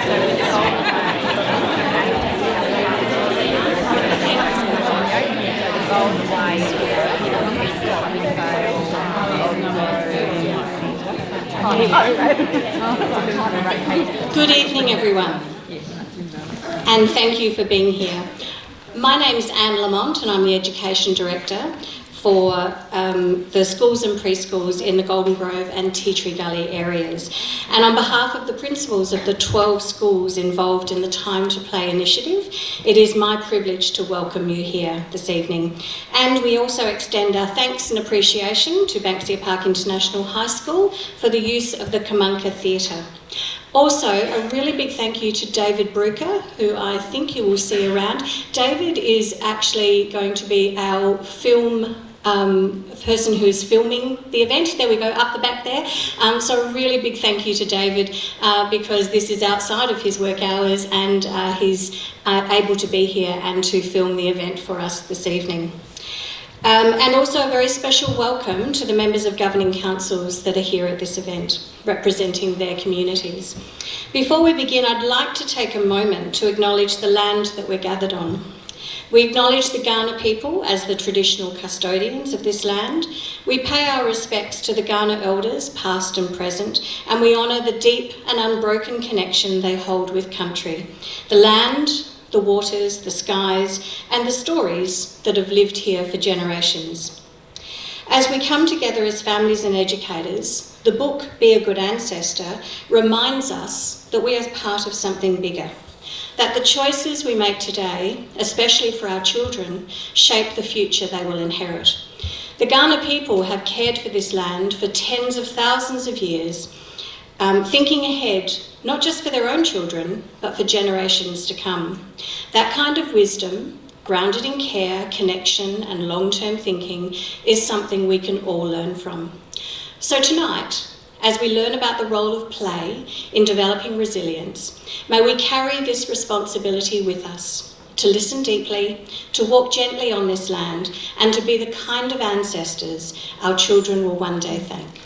Good evening, everyone, and thank you for being here. My name is Anne Lamont and I'm the Education Director for the schools and preschools in the Golden Grove and Tea Tree Gully areas. And on behalf of the principals of the 12 schools involved in the Time to Play initiative, it is my privilege to welcome you here this evening. And we also extend our thanks and appreciation to Banksia Park International High School for the use of the Kamunka Theatre. Also, a really big thank you to David Breuker, who I think you will see around. David is actually going to be our film person who is filming the event. There we go, up the back there. So a really big thank you to David because this is outside of his work hours and he's able to be here and to film the event for us this evening. And also a very special welcome to the members of governing councils that are here at this event, representing their communities. Before we begin, I'd like to take a moment to acknowledge the land that we're gathered on. We acknowledge the Kaurna people as the traditional custodians of this land. We pay our respects to the Kaurna elders, past and present, and we honour the deep and unbroken connection they hold with country, the land, the waters, the skies, and the stories that have lived here for generations. As we come together as families and educators, the book Be a Good Ancestor reminds us that we are part of something bigger, that the choices we make today, especially for our children, shape the future they will inherit. The Kaurna people have cared for this land for tens of thousands of years, thinking ahead, not just for their own children, but for generations to come. That kind of wisdom, grounded in care, connection, and long-term thinking, is something we can all learn from. So tonight, as we learn about the role of play in developing resilience, may we carry this responsibility with us, to listen deeply, to walk gently on this land, and to be the kind of ancestors our children will one day thank.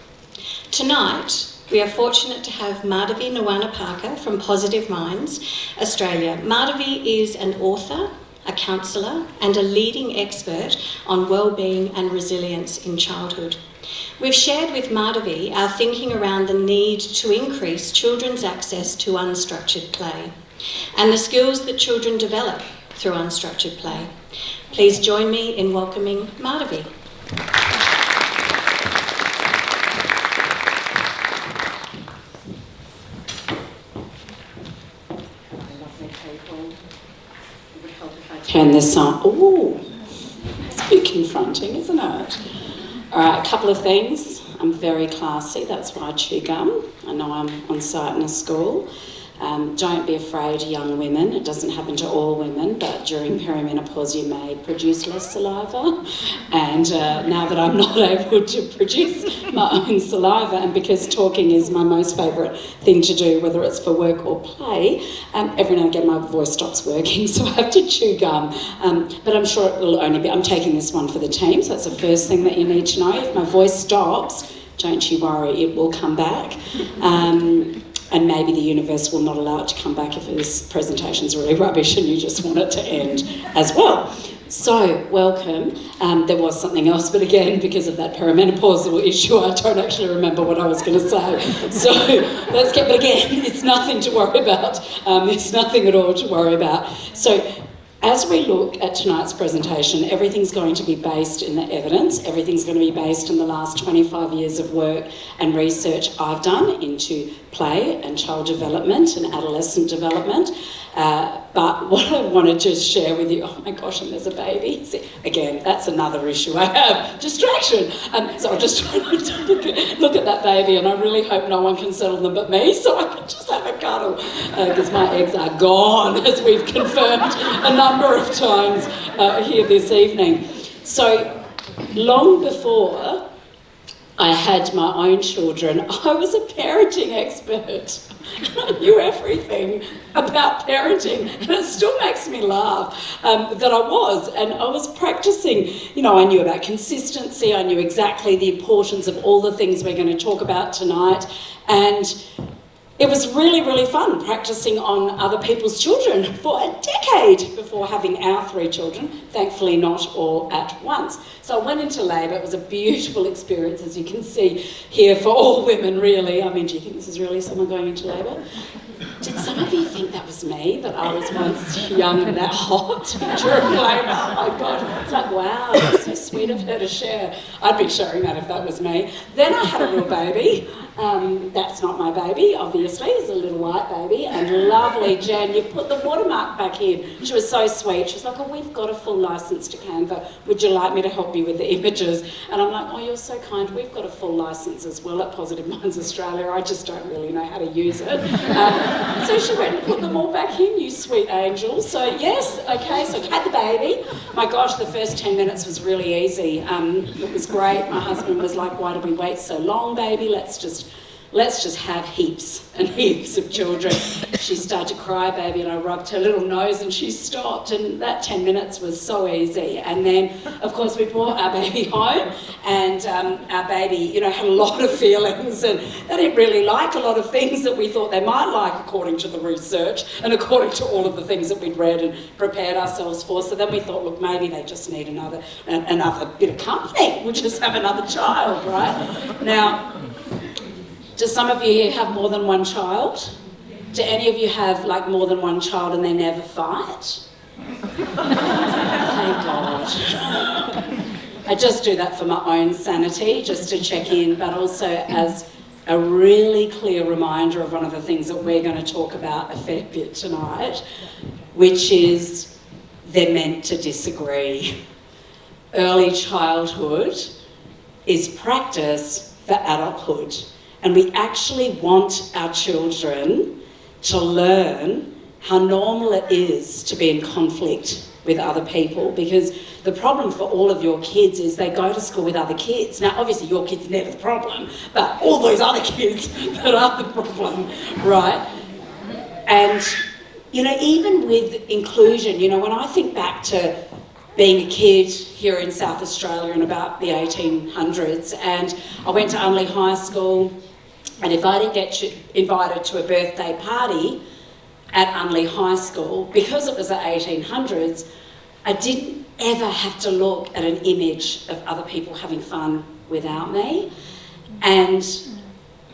Tonight, we are fortunate to have Madhavi Nawana Parker from Positive Minds, Australia. Madhavi is an author, a counsellor, and a leading expert on wellbeing and resilience in childhood. We've shared with Madhavi our thinking around the need to increase children's access to unstructured play and the skills that children develop through unstructured play. Please join me in welcoming Madhavi. Turn this on. Ooh, it's a bit confronting, isn't it? All right, a couple of things. I'm very classy, that's why I chew gum. I know I'm on site in a school. Don't be afraid, young women. It doesn't happen to all women, but during perimenopause you may produce less saliva. And now that I'm not able to produce my own saliva, and because talking is my most favourite thing to do, whether it's for work or play, every now and again my voice stops working, so I have to chew gum. But I'm sure it will only be, I'm taking this one for the team, so that's the first thing that you need to know. If my voice stops, don't you worry, it will come back. And maybe the universe will not allow it to come back if this presentation's really rubbish and you just want it to end as well. So, welcome. There was something else, but again, because of that perimenopausal issue, I don't actually remember what I was going to say. So, let's get, but again, it's nothing to worry about. It's nothing at all to worry about. So, as we look at tonight's presentation, everything's going to be based in the evidence. Everything's going to be based in the last 25 years of work and research I've done into play and child development and adolescent development. But what I want to just share with you, oh my gosh, and there's a baby. See, again, that's another issue I have, distraction. So I'm just trying to look at that baby, and I really hope no one can settle them but me, so I can just have a cuddle, because my eggs are gone, as we've confirmed a number of times here this evening. So long before I had my own children, I was a parenting expert. I knew everything about parenting, and it still makes me laugh that I was. And I was practicing, you know, I knew about consistency, I knew exactly the importance of all the things we're going to talk about tonight. And it was really, really fun practicing on other people's children for a decade before having our 3 children, thankfully not all at once. So I went into labour. It was a beautiful experience, as you can see here, for all women, really. I mean, do you think this is really someone going into labour? Did some of you think that was me, that I was once young and that hot during labour? Oh my God, it's like, wow, that's so sweet of her to share. I'd be sharing that if that was me. Then I had a real baby. That's not my baby, obviously. It's a little white baby. And lovely Jen, you put the watermark back in. She was so sweet. She was like, oh, we've got a full licence to Canva. Would you like me to help you with the images? And I'm like, oh, you're so kind. We've got a full licence as well at Positive Minds Australia. I just don't really know how to use it. So she went and put them all back in, you sweet angel. So yes, okay, so I had the baby. My gosh, the first 10 minutes was really easy. It was great. My husband was like, why did we wait so long, baby? Let's just have heaps and heaps of children. She started to cry, baby, and I rubbed her little nose and she stopped, and that 10 minutes was so easy. And then, of course, we brought our baby home, and our baby, you know, had a lot of feelings, and they didn't really like a lot of things that we thought they might like according to the research and according to all of the things that we'd read and prepared ourselves for. So then we thought, look, maybe they just need another bit of company. We'll just have another child, right? Now, do some of you here have more than one child? Do any of you have like more than one child and they never fight? Thank God. I just do that for my own sanity, just to check in, but also as a really clear reminder of one of the things that we're going to talk about a fair bit tonight, which is they're meant to disagree. Early childhood is practice for adulthood. And we actually want our children to learn how normal it is to be in conflict with other people, because the problem for all of your kids is they go to school with other kids. Now, obviously, your kid's never the problem, but all those other kids that are the problem, right? And, you know, even with inclusion, you know, when I think back to being a kid here in South Australia in about the 1800s, and I went to Unley High School, and if I didn't get invited to a birthday party at Unley High School, because it was the 1800s, I didn't ever have to look at an image of other people having fun without me. And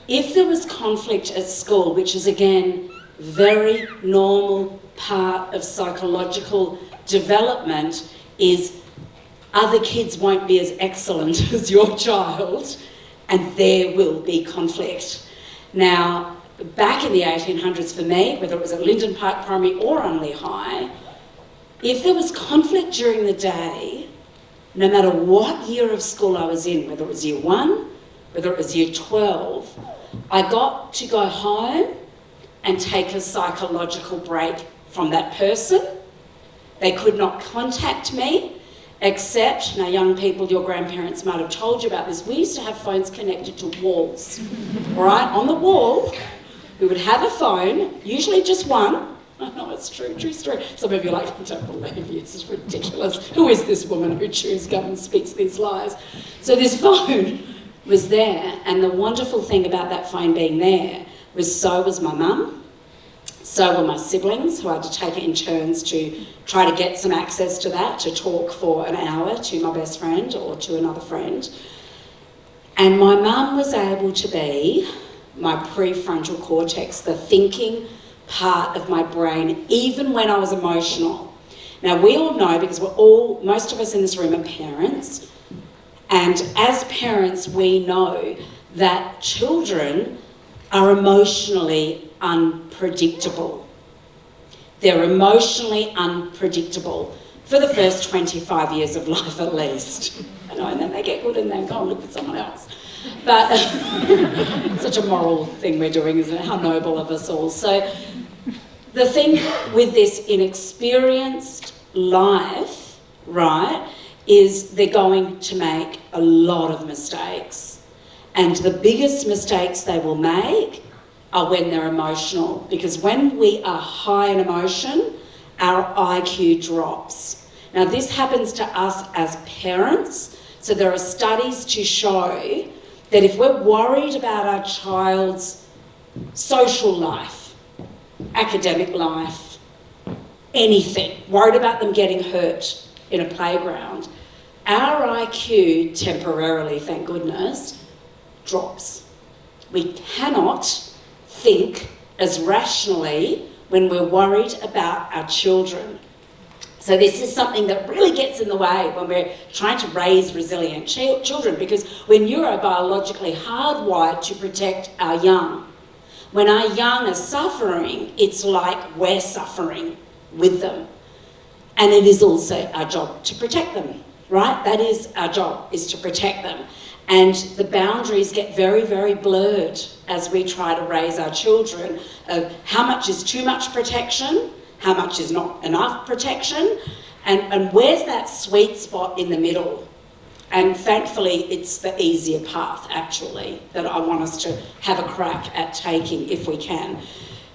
if there was conflict at school, which is again, very normal part of psychological development, is other kids won't be as excellent as your child, and there will be conflict. Now, back in the 1800s for me, whether it was at Lyndon Park Primary or Unley High, if there was conflict during the day, no matter what year of school I was in, whether it was year 1, whether it was year 12, I got to go home and take a psychological break from that person. They could not contact me, except, now young people, your grandparents might have told you about this, we used to have phones connected to walls, all right? On the wall, we would have a phone, usually just one. I know, it's true story. Some of you are like, I don't believe you, this is ridiculous. Who is this woman who chews gum and speaks these lies? So this phone was there, and the wonderful thing about that phone being there was so was my mum, so were my siblings, who had to take it in turns to try to get some access to that, to talk for an hour to my best friend or to another friend. And my mum was able to be my prefrontal cortex, the thinking part of my brain, even when I was emotional. Now, we all know, because most of us in this room are parents, and as parents, we know that children are emotionally unpredictable. They're emotionally unpredictable for the first 25 years of life at least. I know, and then they get good and then go and live with someone else. But such a moral thing we're doing, isn't it? How noble of us all. So the thing with this inexperienced life, right, is they're going to make a lot of mistakes. And the biggest mistakes they will make are when they're emotional, because when we are high in emotion, our IQ drops. Now, this happens to us as parents, so there are studies to show that if we're worried about our child's social life, academic life, anything, worried about them getting hurt in a playground, our IQ temporarily, thank goodness, drops. We cannot think as rationally when we're worried about our children. So this is something that really gets in the way when we're trying to raise resilient children, because we're neurobiologically hardwired to protect our young. When our young are suffering, it's like we're suffering with them. And it is also our job to protect them, right? That is our job, is to protect them. And the boundaries get very, very blurred as we try to raise our children of how much is too much protection, how much is not enough protection, and where's that sweet spot in the middle. And thankfully, it's the easier path, actually, that I want us to have a crack at taking if we can,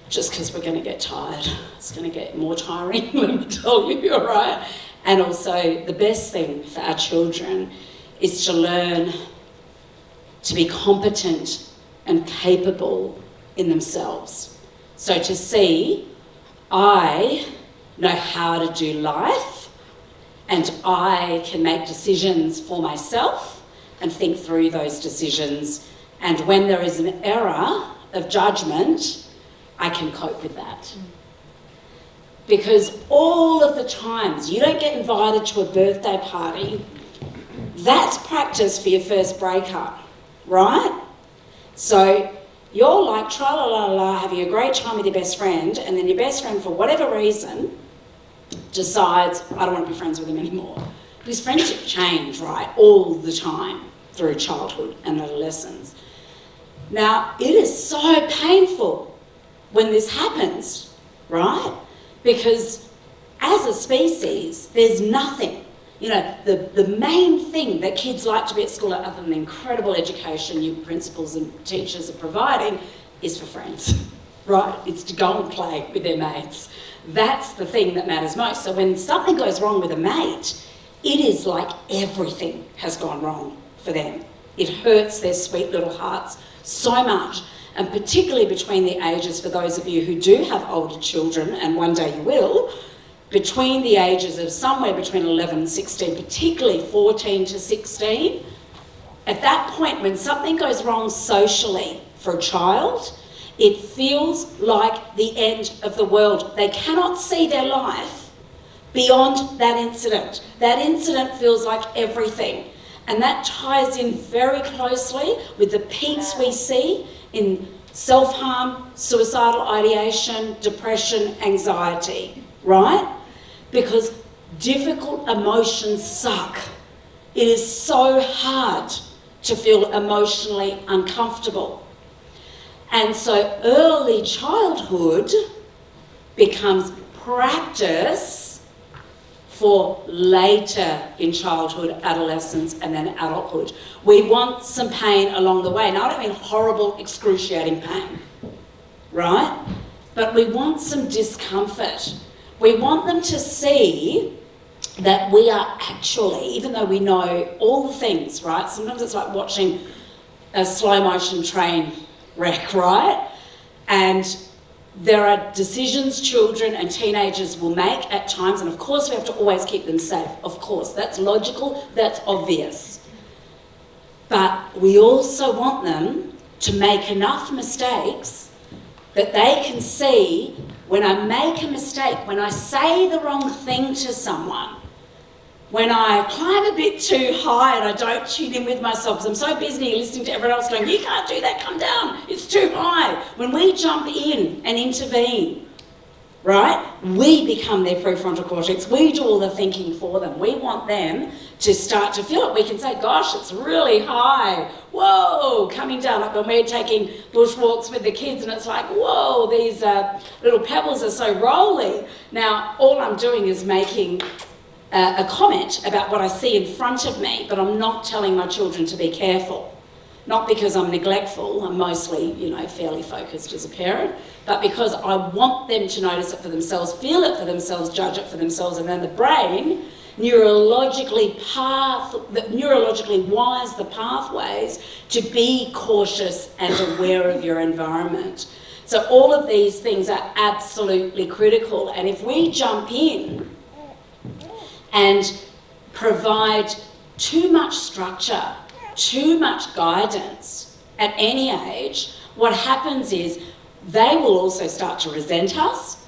just because we're going to get tired. It's going to get more tiring, let me tell you, all right? And also, the best thing for our children is to learn to be competent and capable in themselves. So to see, I know how to do life, and I can make decisions for myself and think through those decisions. And when there is an error of judgment, I can cope with that. Because all of the times you don't get invited to a birthday party, that's practice for your first breakup, right? So you're like tra-la-la-la, having a great time with your best friend, and then your best friend, for whatever reason, decides, I don't want to be friends with him anymore. Because friendship change, right, all the time through childhood and adolescence. Now, it is so painful when this happens, right? Because as a species, there's nothing. You know, the main thing that kids like to be at school, other than the incredible education you principals and teachers are providing, is for friends, right? It's to go and play with their mates. That's the thing that matters most. So when something goes wrong with a mate, it is like everything has gone wrong for them. It hurts their sweet little hearts so much. And particularly between the ages, for those of you who do have older children, and one day you will, between the ages of somewhere between 11 and 16, particularly 14 to 16, at that point when something goes wrong socially for a child, it feels like the end of the world. They cannot see their life beyond that incident. That incident feels like everything. And that ties in very closely with the peaks we see in self-harm, suicidal ideation, depression, anxiety, right? Because difficult emotions suck. It is so hard to feel emotionally uncomfortable. And so early childhood becomes practice for later in childhood, adolescence, and then adulthood. We want some pain along the way. Now, I don't mean horrible, excruciating pain, right? But we want some discomfort. We want them to see that we are actually, even though we know all the things, right? Sometimes it's like watching a slow motion train wreck, right? And there are decisions children and teenagers will make at times, and of course we have to always keep them safe. Of course, that's logical, that's obvious. But we also want them to make enough mistakes that they can see, when I make a mistake, when I say the wrong thing to someone, when I climb a bit too high and I don't tune in with myself because I'm so busy listening to everyone else going, you can't do that, come down, it's too high. When we jump in and intervene, right, we become their prefrontal cortex. We do all the thinking for them. We want them to start to feel it. We can say, gosh, it's really high. Whoa, coming down. Like when we're taking bushwalks with the kids and it's like, whoa, these little pebbles are so rolly. Now, all I'm doing is making a comment about what I see in front of me, but I'm not telling my children to be careful. Not because I'm neglectful, I'm mostly, fairly focused as a parent, but because I want them to notice it for themselves, feel it for themselves, judge it for themselves, and then the brain neurologically wires the pathways to be cautious and aware of your environment. So all of these things are absolutely critical. And if we jump in and provide too much structure, too much guidance at any age, what happens is they will also start to resent us,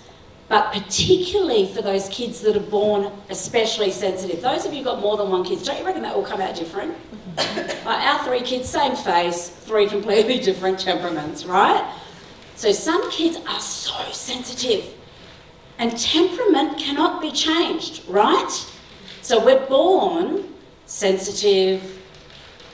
but particularly for those kids that are born especially sensitive. Those of you who've got more than one kids, don't you reckon that will come out different? Like our 3 kids, same face, 3 completely different temperaments, right? So some kids are so sensitive, and temperament cannot be changed, right? So we're born sensitive,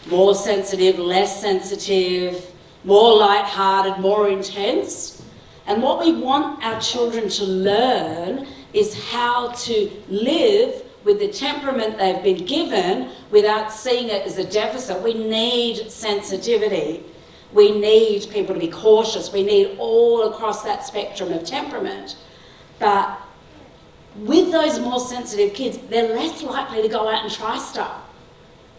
more sensitive, less sensitive, more light-hearted, more intense. And what we want our children to learn is how to live with the temperament they've been given without seeing it as a deficit. We need sensitivity. We need people to be cautious. We need all across that spectrum of temperament. But with those more sensitive kids, they're less likely to go out and try stuff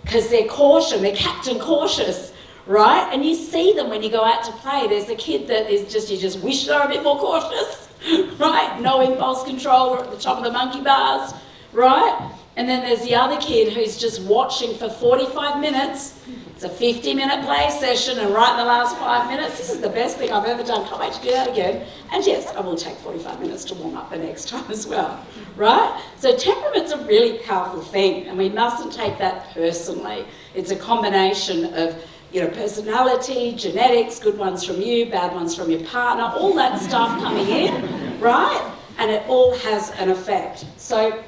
because they're cautious, they're captain cautious, right? And you see them when you go out to play. There's a kid that is just, you just wish they were a bit more cautious, right? No impulse control, or at the top of the monkey bars, right? And then there's the other kid who's just watching for 45 minutes. It's a 50-minute play session, and right in the last 5 minutes, this is the best thing I've ever done. Can't wait to do that again. And yes, I will take 45 minutes to warm up the next time as well, right? So temperament's a really powerful thing, and we mustn't take that personally. It's a combination of, you know, personality, genetics, good ones from you, bad ones from your partner, all that stuff coming in, right? And it all has an effect. So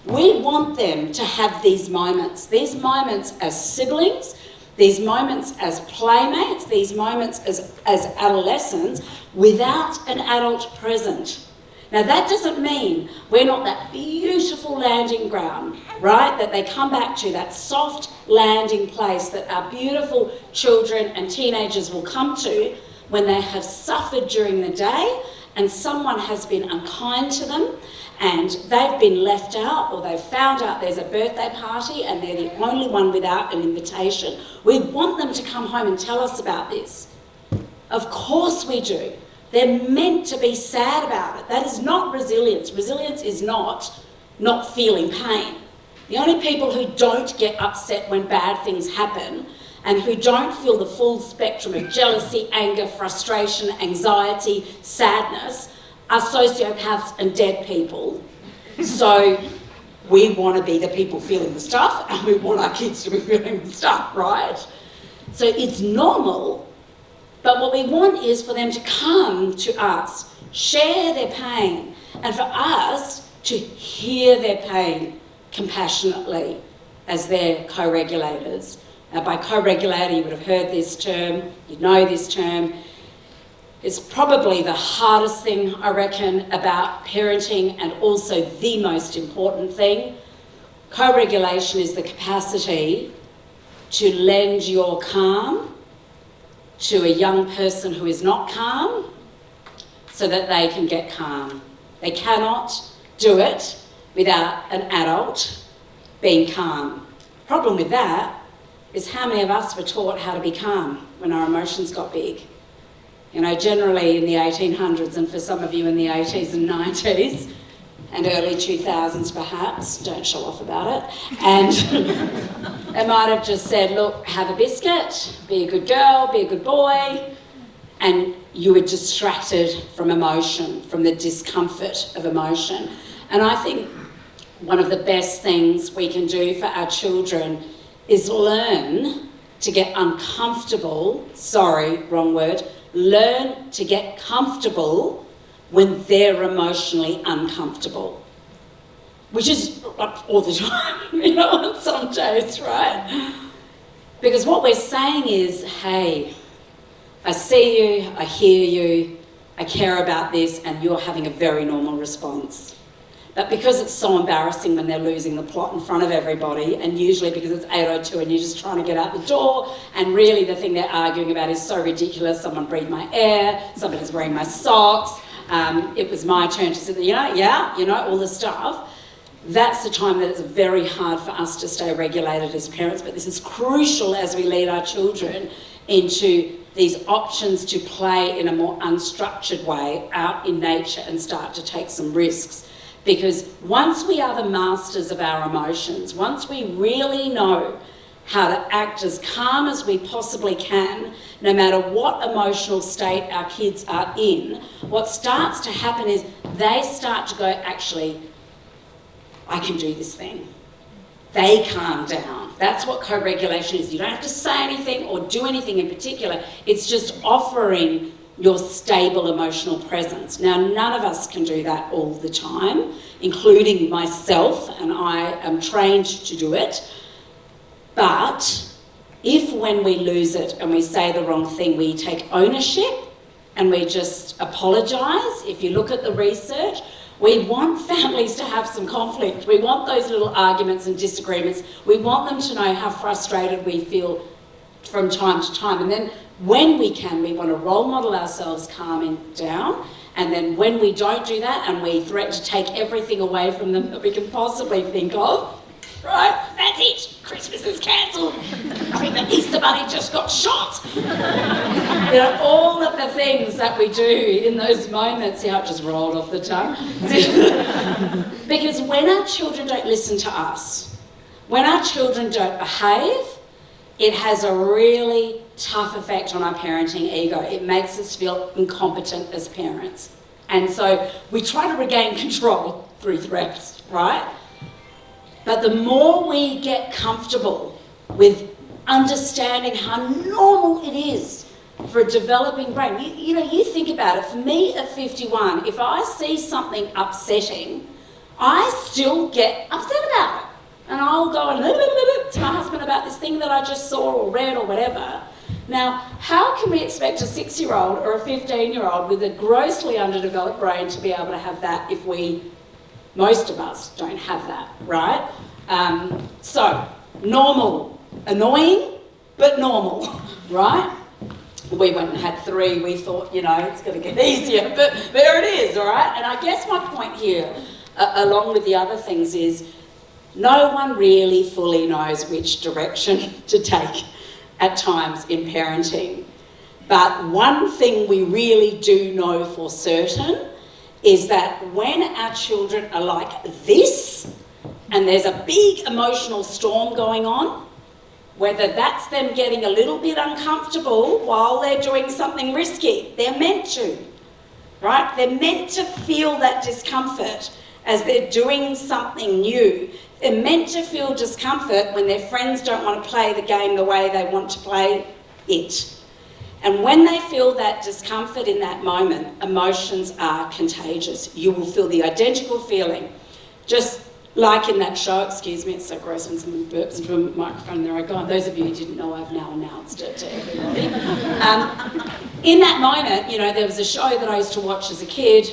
we want them to have these moments as siblings, these moments as playmates, these moments as adolescents without an adult present. Now that doesn't mean we're not that beautiful landing ground, right, that they come back to, that soft landing place that our beautiful children and teenagers will come to when they have suffered during the day and someone has been unkind to them and they've been left out, or they've found out there's a birthday party and they're the only one without an invitation. We want them to come home and tell us about this. Of course we do. They're meant to be sad about it. That is not resilience. Resilience is not feeling pain. The only people who don't get upset when bad things happen and who don't feel the full spectrum of jealousy, anger, frustration, anxiety, sadness are sociopaths and dead people. So we want to be the people feeling the stuff, and we want our kids to be feeling the stuff, right? So it's normal, but what we want is for them to come to us, share their pain, and for us to hear their pain compassionately as their co-regulators. Now, by co-regulator, you would have heard this term, you know this term. It's probably the hardest thing, I reckon, about parenting, and also the most important thing. Co-regulation is the capacity to lend your calm to a young person who is not calm so that they can get calm. They cannot do it without an adult being calm. The problem with that is how many of us were taught how to be calm when our emotions got big. You know, generally in the 1800s, and for some of you in the 80s and 90s, and early 2000s perhaps, don't show off about it, and they might have just said, look, have a biscuit, be a good girl, be a good boy, and you were distracted from emotion, from the discomfort of emotion. And I think one of the best things we can do for our children is learn to get uncomfortable, sorry, wrong word, learn to get comfortable when they're emotionally uncomfortable, which is all the time, you know, on some days, right? Because what we're saying is, hey, I see you, I hear you, I care about this, and you're having a very normal response. But because it's so embarrassing when they're losing the plot in front of everybody, and usually because it's 8:02 and you're just trying to get out the door, and really the thing they're arguing about is so ridiculous, someone breathed my air, somebody's wearing my socks, it was my turn to sit there, all the stuff. that's the time that it's very hard for us to stay regulated as parents. But this is crucial as we lead our children into these options to play in a more unstructured way out in nature and start to take some risks. Because once we are the masters of our emotions, once we really know how to act as calm as we possibly can, no matter what emotional state our kids are in, what starts to happen is they start to go, actually, I can do this thing. They calm down. That's what co-regulation is. You don't have to say anything or do anything in particular. It's just offering your stable emotional presence. Now, none of us can do that all the time, including myself, and I am trained to do it. But if when we lose it and we say the wrong thing, we take ownership and we just apologise, if you look at the research, we want families to have some conflict. We want those little arguments and disagreements. We want them to know how frustrated we feel from time to time. And then when we can, we want to role model ourselves calming down. And then when we don't do that and we threaten to take everything away from them that we can possibly think of, right, that's it, Christmas is cancelled. I think the Easter Bunny just got shot. You know, all of the things that we do in those moments, see how it just rolled off the tongue? Because when our children don't listen to us, when our children don't behave, it has a really tough effect on our parenting ego. It makes us feel incompetent as parents. And so we try to regain control through threats, right? But the more we get comfortable with understanding how normal it is for a developing brain, you think about it. For me at 51, if I see something upsetting, I still get upset about it. And I'll go and to my husband about this thing that I just saw or read or whatever. Now, how can we expect a 6-year-old or a 15-year-old with a grossly underdeveloped brain to be able to have that if most of us don't have that, right? So, normal. Annoying, but normal, right? We went and had 3. We thought, it's going to get easier, but there it is, all right? And I guess my point here, along with the other things, is no one really fully knows which direction to take at times in parenting. But one thing we really do know for certain is that when our children are like this, and there's a big emotional storm going on, whether that's them getting a little bit uncomfortable while they're doing something risky, they're meant to, right? They're meant to feel that discomfort as they're doing something new. They're meant to feel discomfort when their friends don't want to play the game the way they want to play it. And when they feel that discomfort in that moment, emotions are contagious. You will feel the identical feeling. Just like in that show, excuse me, it's so gross when someone burps into a microphone, there I go. And those of you who didn't know, I've now announced it to everybody. In that moment, there was a show that I used to watch as a kid.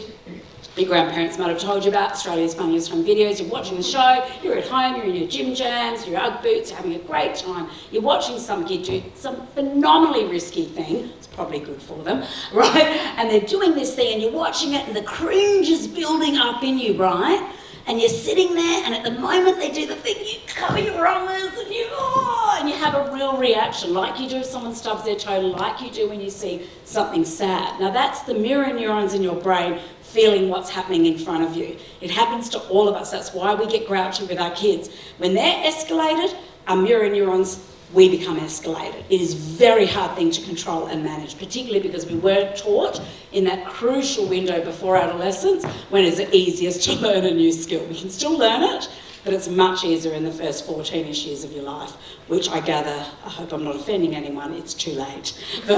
Your grandparents might have told you about, Australia's Funniest Home Videos. You're watching the show, you're at home, you're in your gym jams, your Ugg boots, you're having a great time. You're watching some kid do some phenomenally risky thing. It's probably good for them, right? And they're doing this thing and you're watching it and the cringe is building up in you, right? And you're sitting there and at the moment they do the thing, you cover your eyes and you have a real reaction, like you do if someone stubs their toe, like you do when you see something sad. Now that's the mirror neurons in your brain feeling what's happening in front of you. It happens to all of us. That's why we get grouchy with our kids. When they're escalated, our mirror neurons, we become escalated. It is a very hard thing to control and manage, particularly because we weren't taught in that crucial window before adolescence when it's the easiest to learn a new skill. We can still learn it, but it's much easier in the first 14-ish years of your life, which I gather, I hope I'm not offending anyone, it's too late for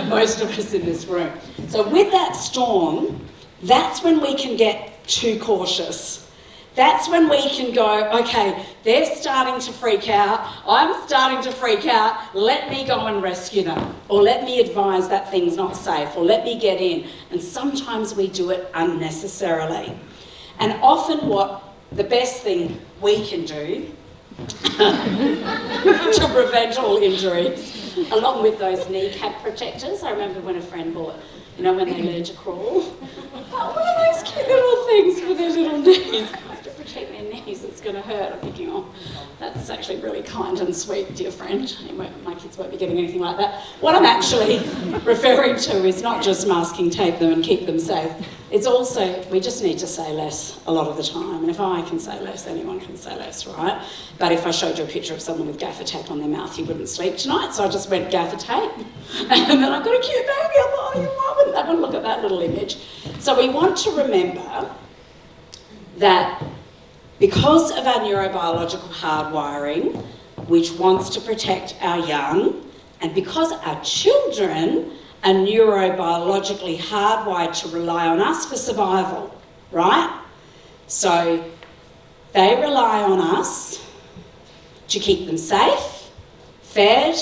most of us in this room. So with that storm, that's when we can get too cautious. That's when we can go, okay, they're starting to freak out, I'm starting to freak out, let me go and rescue them. Or let me advise that thing's not safe, or let me get in. And sometimes we do it unnecessarily. And often the best thing we can do to prevent all injuries, along with those kneecap protectors. I remember when a friend bought, when they learn to crawl. Oh, what are those cute little things for their little knees? To protect their knees. going to hurt. I'm thinking, oh, that's actually really kind and sweet, dear friend. My kids won't be getting anything like that. What I'm actually referring to is not just masking tape them and keep them safe. It's also, we just need to say less a lot of the time. And if I can say less, anyone can say less, right? But if I showed you a picture of someone with gaffer tape on their mouth, you wouldn't sleep tonight. So I just went gaffer tape. And then I've got a cute baby. I thought, I wouldn't have a look at that little image. So we want to remember that because of our neurobiological hardwiring, which wants to protect our young, and because our children are neurobiologically hardwired to rely on us for survival, right? So they rely on us to keep them safe, fed,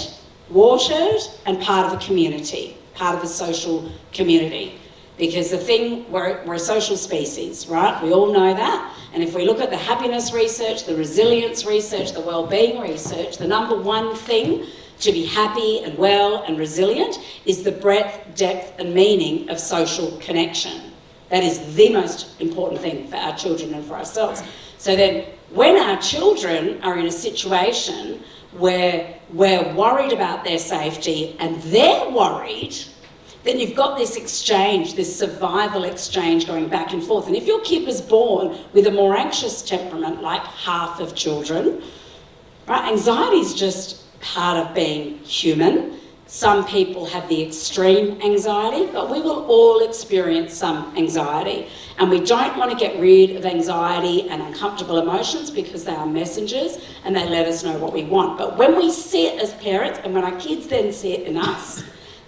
watered, and part of a community, part of a social community. Because the thing, we're a social species, right? We all know that. And if we look at the happiness research, the resilience research, the well-being research, the number one thing to be happy and well and resilient is the breadth, depth and meaning of social connection. That is the most important thing for our children and for ourselves. So then when our children are in a situation where we're worried about their safety and they're worried, then you've got this exchange, this survival exchange going back and forth. And if your kid was born with a more anxious temperament, like half of children, right, anxiety is just part of being human. Some people have the extreme anxiety, but we will all experience some anxiety. And we don't want to get rid of anxiety and uncomfortable emotions because they are messengers and they let us know what we want. But when we see it as parents and when our kids then see it in us,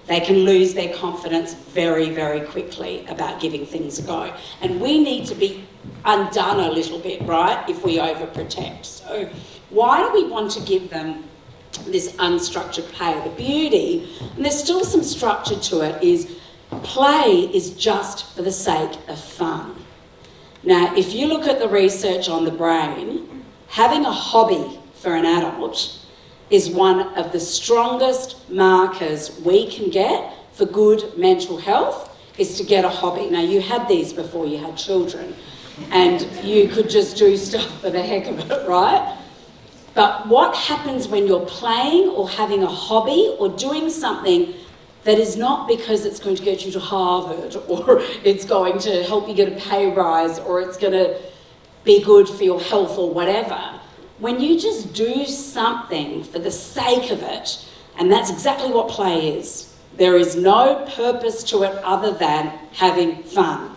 they can lose their confidence very, very quickly about giving things a go. And we need to be undone a little bit, right, if we overprotect. So why do we want to give them this unstructured play? The beauty, and there's still some structure to it, is play is just for the sake of fun. Now, if you look at the research on the brain, having a hobby for an adult is one of the strongest markers we can get for good mental health, is to get a hobby. Now, you had these before you had children, and you could just do stuff for the heck of it, right? But what happens when you're playing or having a hobby or doing something that is not because it's going to get you to Harvard or it's going to help you get a pay rise or it's going to be good for your health or whatever? When you just do something for the sake of it, and that's exactly what play is. There is no purpose to it other than having fun.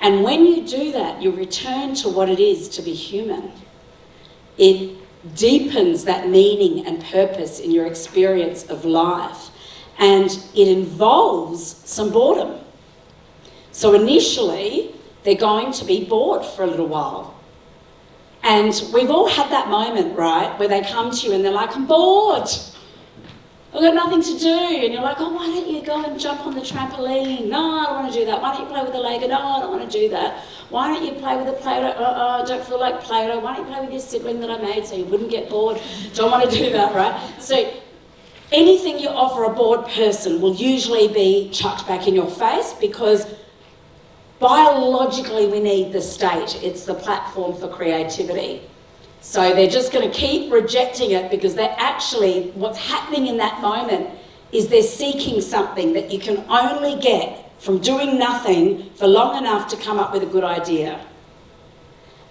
And when you do that, you return to what it is to be human. It deepens that meaning and purpose in your experience of life. And it involves some boredom. So initially, they're going to be bored for a little while. And we've all had that moment, right, where they come to you and they're like, I'm bored. I've got nothing to do. And you're like, oh, why don't you go and jump on the trampoline? No, I don't want to do that. Why don't you play with the Lego? No, I don't want to do that. Why don't you play with the Play-Doh? I don't feel like Play-Doh. Why don't you play with your sibling that I made so you wouldn't get bored? Don't want to do that, right? So anything you offer a bored person will usually be chucked back in your face because biologically we need the state. It's the platform for creativity. So they're just going to keep rejecting it because they're actually, what's happening in that moment is they're seeking something that you can only get from doing nothing for long enough to come up with a good idea.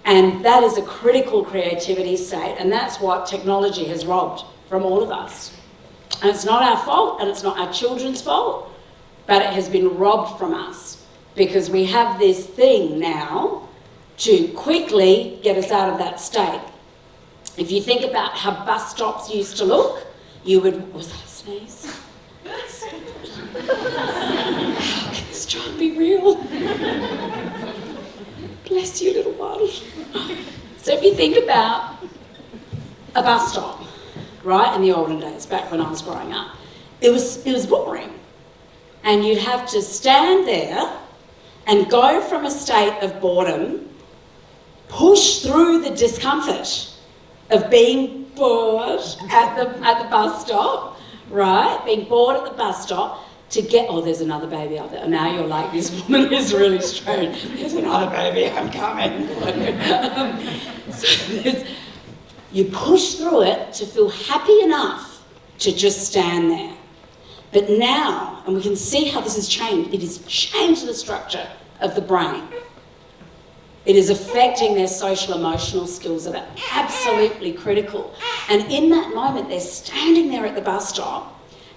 And that is a critical creativity state, and that's what technology has robbed from all of us. And it's not our fault, and it's not our children's fault, but it has been robbed from us because we have this thing now to quickly get us out of that state. If you think about how bus stops used to look, you would... Was that a sneeze? How can this job be real? Bless you, little one. So if you think about a bus stop, right, in the olden days, back when I was growing up, it was boring. And you'd have to stand there and go from a state of boredom, push through the discomfort of being bored at the bus stop, right? Being bored at the bus stop, to get, oh, there's another baby out there. And now you're like, this woman is really strange. There's another baby, I'm coming. You push through it to feel happy enough to just stand there. But now, and we can see how this has changed, it has changed the structure of the brain. It is affecting their social emotional skills that are absolutely critical. And in that moment, they're standing there at the bus stop,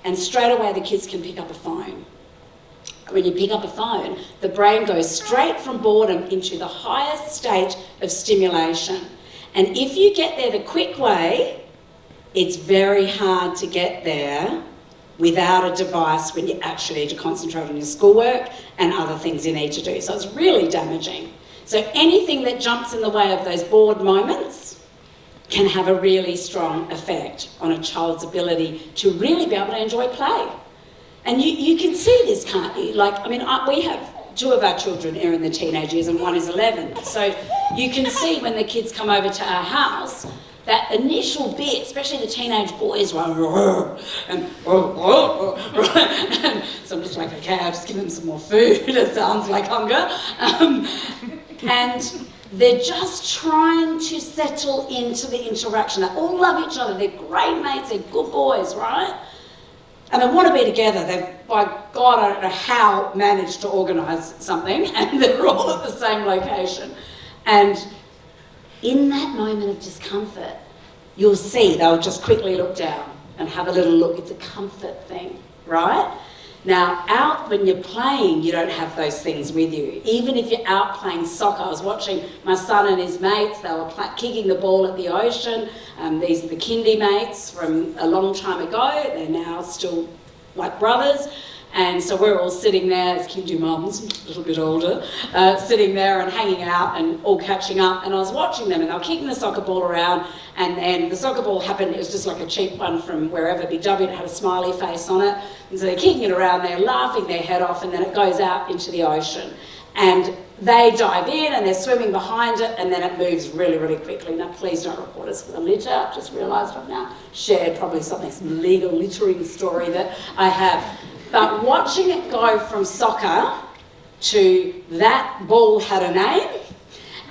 and straight away the kids can pick up a phone. When you pick up a phone, the brain goes straight from boredom into the highest state of stimulation. And if you get there the quick way, it's very hard to get there without a device when you actually need to concentrate on your schoolwork and other things you need to do. So it's really damaging. So anything that jumps in the way of those bored moments can have a really strong effect on a child's ability to really be able to enjoy play. And you can see this, can't you? Like, I mean, we have 2 of our children are in the teenage years and 1 is 11. So you can see when the kids come over to our house, that initial bit, especially the teenage boys, and so I'm just like, okay, I'll just give them some more food. It sounds like hunger. And they're just trying to settle into the interaction. They all love each other. They're great mates. They're good boys, right? And they want to be together. They've, by God, I don't know how, managed to organise something, and they're all at the same location. And in that moment of discomfort, you'll see they'll just quickly look down and have a little look. It's a comfort thing, right? Now, out when you're playing, you don't have those things with you. Even if you're out playing soccer, I was watching my son and his mates, they were kicking the ball at the ocean. These are the kindy mates from a long time ago. They're now still like brothers. And so we're all sitting there as kindy mums, a little bit older, sitting there and hanging out and all catching up. And I was watching them and they were kicking the soccer ball around, and then the soccer ball happened, it was just like a cheap one from wherever, Big W, it had a smiley face on it. And so they're kicking it around, they're laughing their head off, and then it goes out into the ocean. And they dive in and they're swimming behind it, and then it moves really, really quickly. Now, please don't report us for the litter. I've just realised I've now shared probably some legal littering story that I have. But watching it go from soccer to that ball had a name,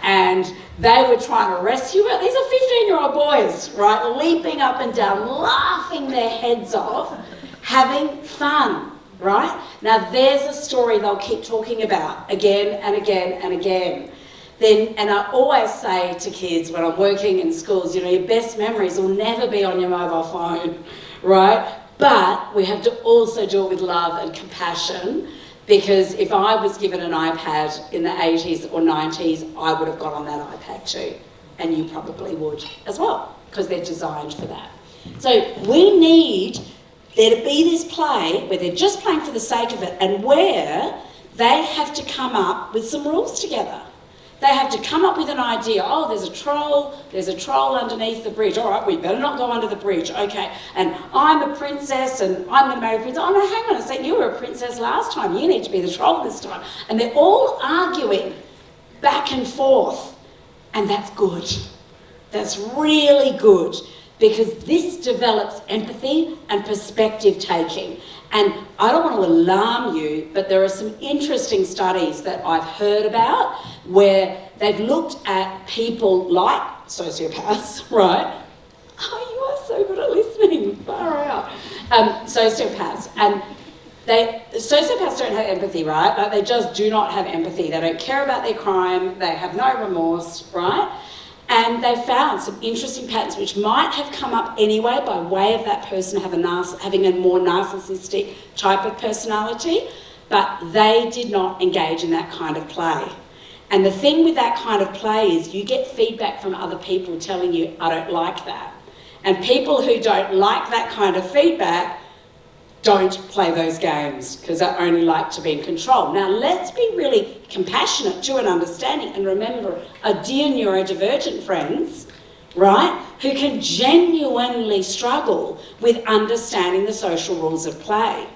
and they were trying to rescue it. These are 15-year-old boys, right, leaping up and down, laughing their heads off, having fun, right? Now, there's a story they'll keep talking about again and again and again. And I always say to kids when I'm working in schools, your best memories will never be on your mobile phone, right? But we have to also do it with love and compassion, because if I was given an iPad in the 80s or 90s, I would have got on that iPad too. And you probably would as well, because they're designed for that. So we need there to be this play where they're just playing for the sake of it, and where they have to come up with some rules together. They have to come up with an idea. Oh, there's a troll underneath the bridge. All right, we better not go under the bridge. Okay, and I'm a princess and I'm going to marry a prince. Oh, no, hang on a second, you were a princess last time. You need to be the troll this time. And they're all arguing back and forth. And that's good. That's really good, because this develops empathy and perspective taking. And I don't want to alarm you, but there are some interesting studies that I've heard about where they've looked at people like sociopaths, right? Oh, you are so good at listening, far out. Sociopaths, and sociopaths don't have empathy, right? Like, they just do not have empathy. They don't care about their crime. They have no remorse, right? And they found some interesting patterns which might have come up anyway by way of that person having a more narcissistic type of personality, but they did not engage in that kind of play. And the thing with that kind of play is you get feedback from other people telling you, I don't like that. And people who don't like that kind of feedback don't play those games, because they only like to be in control. Now, let's be really compassionate to and understanding, and remember our dear neurodivergent friends, right, who can genuinely struggle with understanding the social rules of play.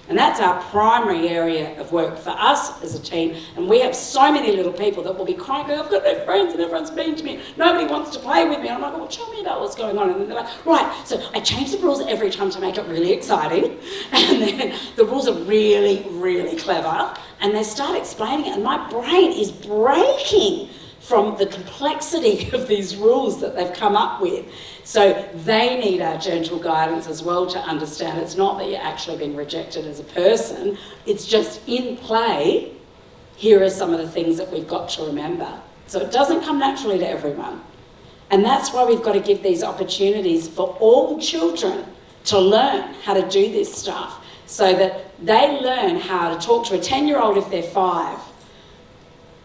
And that's our primary area of work for us as a team. And we have so many little people that will be crying, going, I've got no friends and everyone's mean to me. Nobody wants to play with me. And I'm like, well, tell me about what's going on. And then they're like, right, so I change the rules every time to make it really exciting. And then the rules are really, really clever. And they start explaining it. And my brain is breaking from the complexity of these rules that they've come up with. So they need our gentle guidance as well to understand it's not that you're actually being rejected as a person, it's just in play, here are some of the things that we've got to remember. So it doesn't come naturally to everyone. And that's why we've got to give these opportunities for all children to learn how to do this stuff, so that they learn how to talk to a 10-year-old if they're 5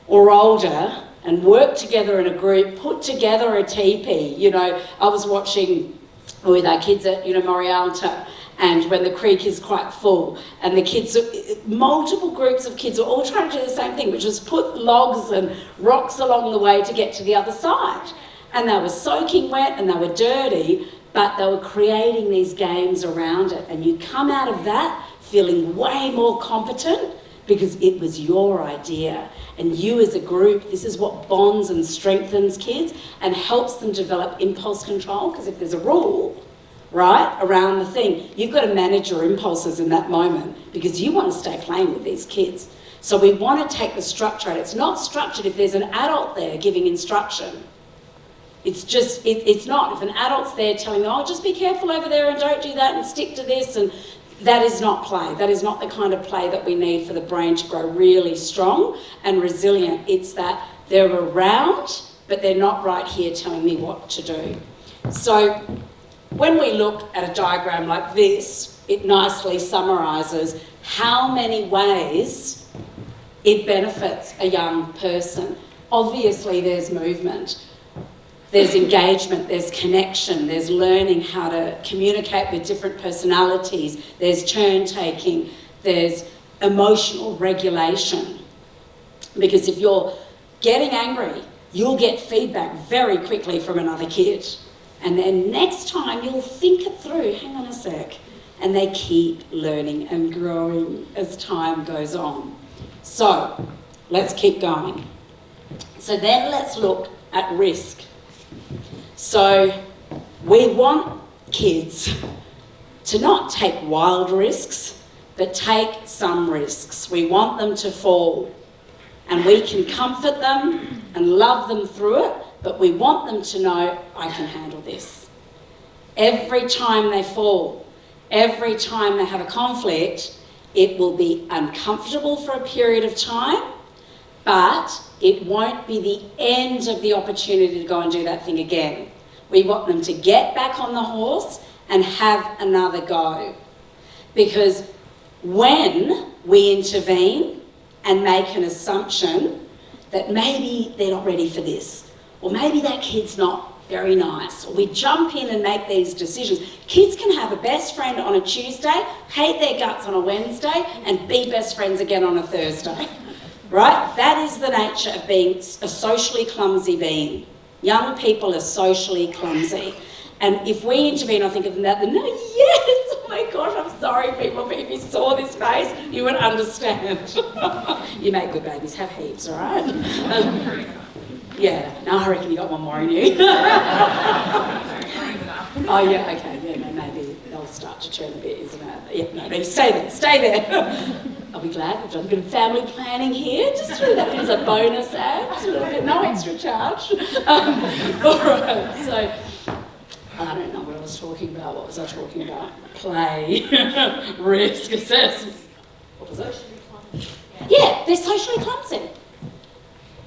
or older, and work together in a group, put together a teepee. You know, I was watching with our kids at, Morialta, and when the creek is quite full, and the kids, multiple groups of kids are all trying to do the same thing, which was put logs and rocks along the way to get to the other side. And they were soaking wet and they were dirty, but they were creating these games around it. And you come out of that feeling way more competent because it was your idea. And you as a group, this is what bonds and strengthens kids and helps them develop impulse control, because if there's a rule, right, around the thing, you've got to manage your impulses in that moment because you want to stay playing with these kids. So we want to take the structure out. It's not structured if there's an adult there giving instruction. It's just, it's not. If an adult's there telling them, oh, just be careful over there and don't do that and stick to this, and that is not play. That is not the kind of play that we need for the brain to grow really strong and resilient. It's that they're around, but they're not right here telling me what to do. So when we look at a diagram like this, it nicely summarises how many ways it benefits a young person. Obviously, there's movement. There's engagement, there's connection, there's learning how to communicate with different personalities, there's turn taking, there's emotional regulation. Because if you're getting angry, you'll get feedback very quickly from another kid. And then next time you'll think it through, hang on a sec. And they keep learning and growing as time goes on. So let's keep going. So then let's look at risk. So we want kids to not take wild risks, but take some risks. We want them to fall. And we can comfort them and love them through it, but we want them to know, I can handle this. Every time they fall, every time they have a conflict, it will be uncomfortable for a period of time, but it won't be the end of the opportunity to go and do that thing again. We want them to get back on the horse and have another go. Because when we intervene and make an assumption that maybe they're not ready for this, or maybe that kid's not very nice, or we jump in and make these decisions. Kids can have a best friend on a Tuesday, hate their guts on a Wednesday, and be best friends again on a Thursday. Right? That is the nature of being a socially clumsy being. Young people are socially clumsy. And if we intervene, I think of that, then, no, yes, oh my gosh, I'm sorry, people, but if you saw this face, you would understand. You make good babies, have heaps, all right? Yeah, no, I reckon you got one more in you. Oh, yeah, okay, yeah, no, maybe they'll start to turn a bit, isn't it? Yeah, no, stay there. I'll be glad we've done a bit of family planning here. Just throw that in as a bonus act, a little bit, no extra charge. All right, so I don't know what I was talking about. What was I talking about? Play, risk assessment. What was it? Yeah, they're socially clumsy.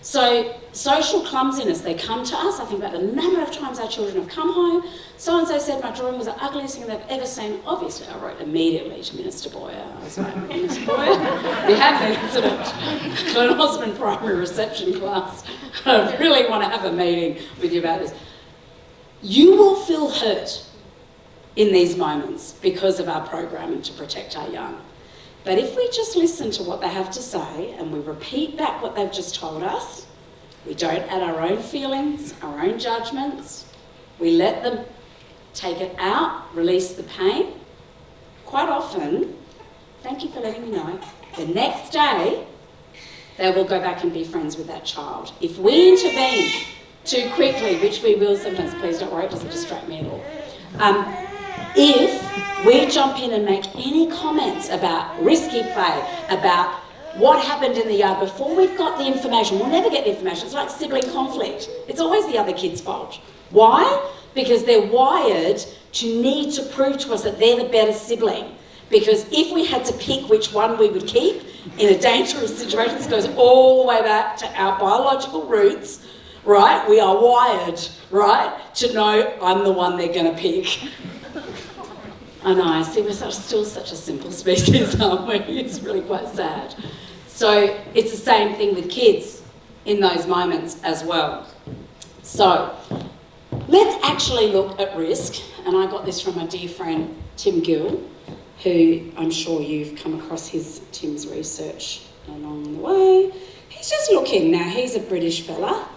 So social clumsiness, they come to us. I think about the number of times our children have come home. So-and-so said my drawing was the ugliest thing they've ever seen. Obviously, I wrote immediately to Minister Boyer. I was like, Minister Boyer, we had an incident. Glen Osmond primary reception class. I really want to have a meeting with you about this. You will feel hurt in these moments because of our programming to protect our young. But if we just listen to what they have to say and we repeat back what they've just told us, we don't add our own feelings, our own judgments, we let them take it out, release the pain, quite often thank you for letting me know. The next day, they will go back and be friends with that child. If we intervene too quickly, which we will sometimes, please don't worry, it doesn't distract me at all. If we jump in and make any comments about risky play, about what happened in the yard before we've got the information, we'll never get the information. It's like sibling conflict. It's always the other kid's fault. Why? Because they're wired to need to prove to us that they're the better sibling. Because if we had to pick which one we would keep in a dangerous situation, this goes all the way back to our biological roots, right? We are wired, right, to know I'm the one they're going to pick. I know, I see we're still such a simple species, aren't we? It's really quite sad. So it's the same thing with kids in those moments as well. So let's actually look at risk, and I got this from my dear friend Tim Gill, who I'm sure you've come across Tim's research along the way. He's just looking, now he's a British fella,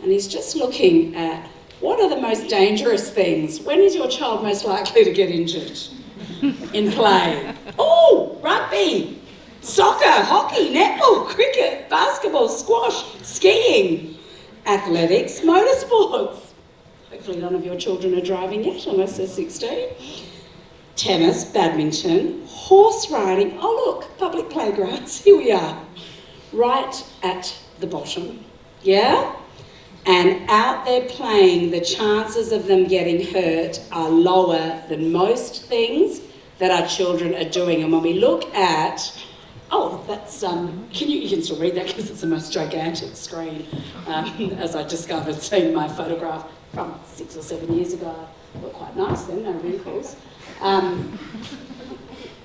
and he's just looking at what are the most dangerous things? When is your child most likely to get injured in play? Oh, rugby, soccer, hockey, netball, cricket, basketball, squash, skiing, athletics, motorsports. Hopefully none of your children are driving yet, unless they're 16. Tennis, badminton, horse riding. Oh look, public playgrounds, here we are. Right at the bottom, yeah? And out there playing, the chances of them getting hurt are lower than most things that our children are doing. And when we look at, oh, that's, you can still read that because it's the most gigantic screen, as I discovered seeing my photograph from 6 or 7 years ago. Looked quite nice then, no wrinkles.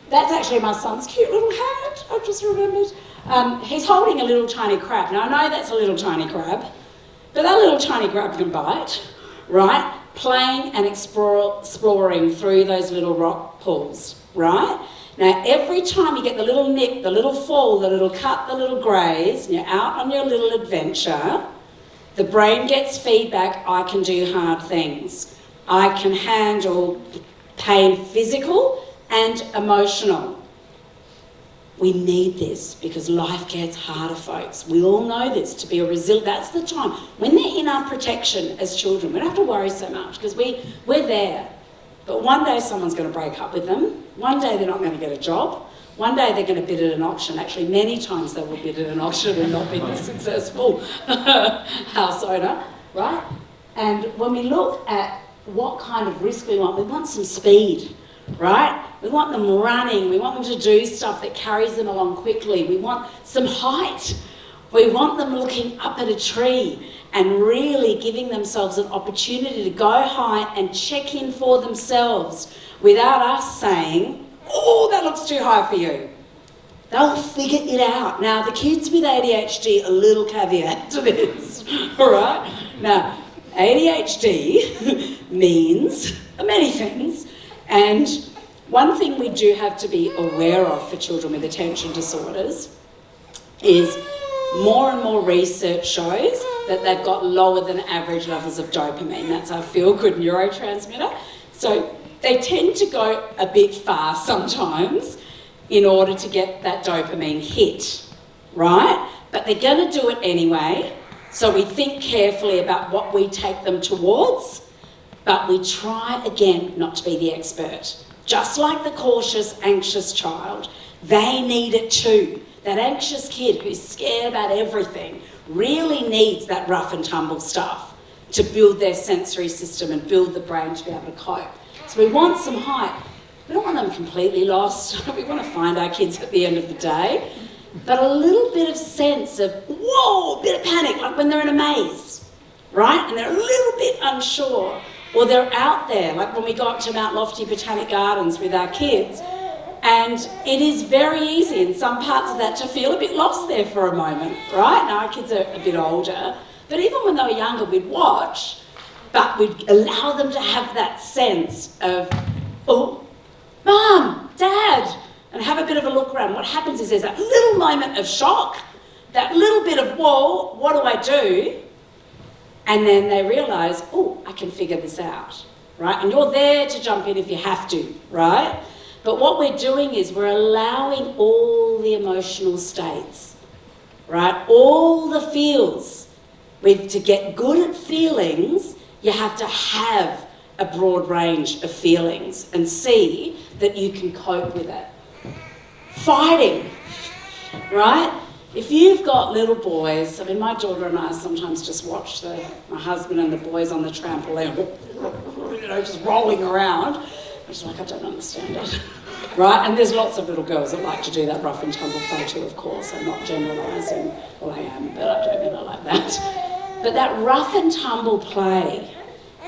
That's actually my son's cute little hand, I've just remembered. He's holding a little tiny crab. Now I know that's a little tiny crab, but that little tiny crab can bite, right? Playing and exploring through those little rock pools, right? Now, every time you get the little nip, the little fall, the little cut, the little graze, and you're out on your little adventure, the brain gets feedback, I can do hard things. I can handle pain, physical and emotional. We need this because life gets harder, folks. We all know this, to be a resilient. That's the time. When they're in our protection as children, we don't have to worry so much because we're there. But one day someone's going to break up with them. One day they're not going to get a job. One day they're going to bid at an auction. Actually, many times they will bid at an auction and not be the successful house owner, right? And when we look at what kind of risk we want some speed, right? We want them running. We want them to do stuff that carries them along quickly. We want some height. We want them looking up at a tree and really giving themselves an opportunity to go high and check in for themselves without us saying, oh, that looks too high for you. They'll figure it out. Now, the kids with ADHD, a little caveat to this, all right? Now, ADHD means many things, and one thing we do have to be aware of for children with attention disorders is more and more research shows that they've got lower than average levels of dopamine. That's our feel-good neurotransmitter. So they tend to go a bit far sometimes in order to get that dopamine hit, right? But they're going to do it anyway. So we think carefully about what we take them towards, but we try again not to be the expert. Just like the cautious, anxious child, they need it too. That anxious kid who's scared about everything really needs that rough and tumble stuff to build their sensory system and build the brain to be able to cope. So we want some height. We don't want them completely lost. We want to find our kids at the end of the day. But a little bit of sense of, whoa, a bit of panic, like when they're in a maze, right? And they're a little bit unsure. Or they're out there, like when we go up to Mount Lofty Botanic Gardens with our kids. And it is very easy in some parts of that to feel a bit lost there for a moment, right? Now our kids are a bit older, but even when they were younger, we'd watch, but we'd allow them to have that sense of, oh, Mum, Dad, and have a bit of a look around. What happens is there's that little moment of shock, that little bit of, whoa, what do I do? And then they realise, oh, I can figure this out, right? And you're there to jump in if you have to, right? But what we're doing is we're allowing all the emotional states, right? All the feels. To get good at feelings, you have to have a broad range of feelings and see that you can cope with it. Fighting, right? If you've got little boys, I mean, my daughter and I sometimes just watch my husband and the boys on the trampoline, just rolling around. I'm just like, I don't understand it, right? And there's lots of little girls that like to do that rough and tumble play too, of course. I'm not generalising. Well, I am, but I don't mean it like that. But that rough and tumble play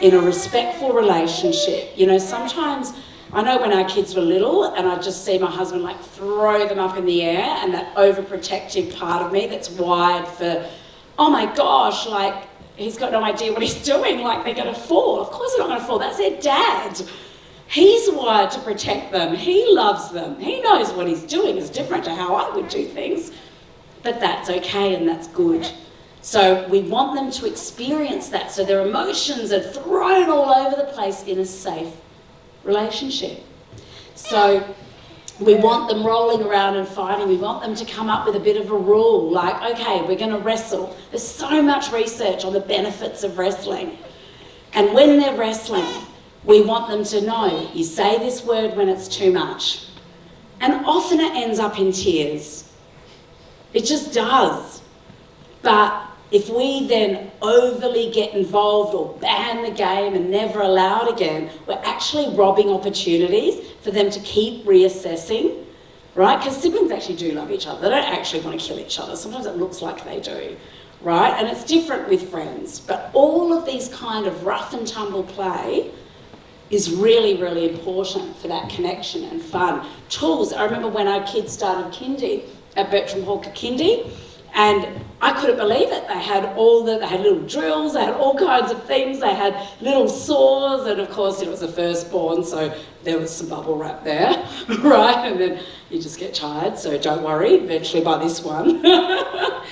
in a respectful relationship, sometimes I know when our kids were little and I just see my husband like throw them up in the air, and that overprotective part of me that's wired for, oh my gosh, like he's got no idea what he's doing, like they're going to fall. Of course they're not going to fall, that's their dad. He's wired to protect them, he loves them, he knows what he's doing is different to how I would do things, but that's okay and that's good. So we want them to experience that, so their emotions are thrown all over the place in a safe relationship. So we want them rolling around and fighting. We want them to come up with a bit of a rule, like, okay, we're going to wrestle. There's so much research on the benefits of wrestling. And when they're wrestling, we want them to know, you say this word when it's too much. And often it ends up in tears. It just does. But if we then overly get involved or ban the game and never allow it again, we're actually robbing opportunities for them to keep reassessing, right? Because siblings actually do love each other. They don't actually want to kill each other. Sometimes it looks like they do, right? And it's different with friends. But all of these kind of rough and tumble play is really, really important for that connection and fun. Tools, I remember when our kids started kindy at Bertram Hawker Kindy, and I couldn't believe it. They had little drills, they had all kinds of things, they had little saws, and of course it was the firstborn, so there was some bubble wrap there, right? And then you just get tired, so don't worry, eventually by this one.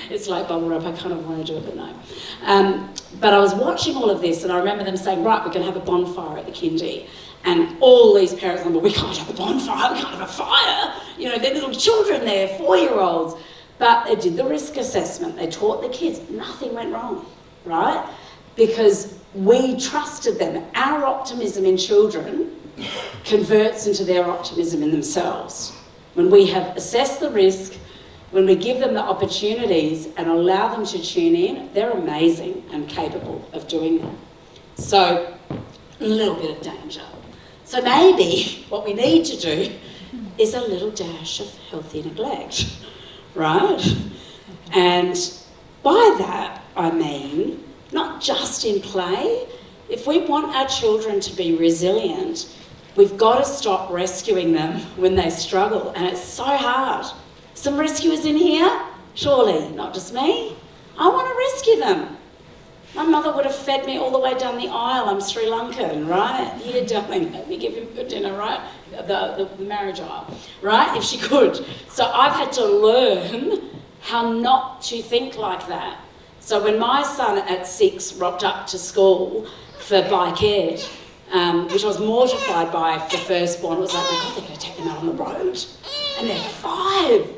It's like bubble wrap, I kind of want to do it, but no. But I was watching all of this, and I remember them saying, right, we're going to have a bonfire at the kindy. And all these parents were, we can't have a bonfire, we can't have a fire. They're little children there, 4-year-olds. But they did the risk assessment, they taught the kids, nothing went wrong, right? Because we trusted them. Our optimism in children converts into their optimism in themselves. When we have assessed the risk, when we give them the opportunities and allow them to tune in, they're amazing and capable of doing that. So, a little bit of danger. So maybe what we need to do is a little dash of healthy neglect. Right? And by that, I mean, not just in play. If we want our children to be resilient, we've got to stop rescuing them when they struggle, and it's so hard. Some rescuers in here? Surely, not just me. I want to rescue them. My mother would have fed me all the way down the aisle. I'm Sri Lankan, right? Here, darling, let me give you good dinner, right? The marriage aisle, right? If she could. So I've had to learn how not to think like that. So when my son at 6 rocked up to school for bike ed, which I was mortified by for firstborn, it was like, oh God, they're going to take them out on the road. And they're 5.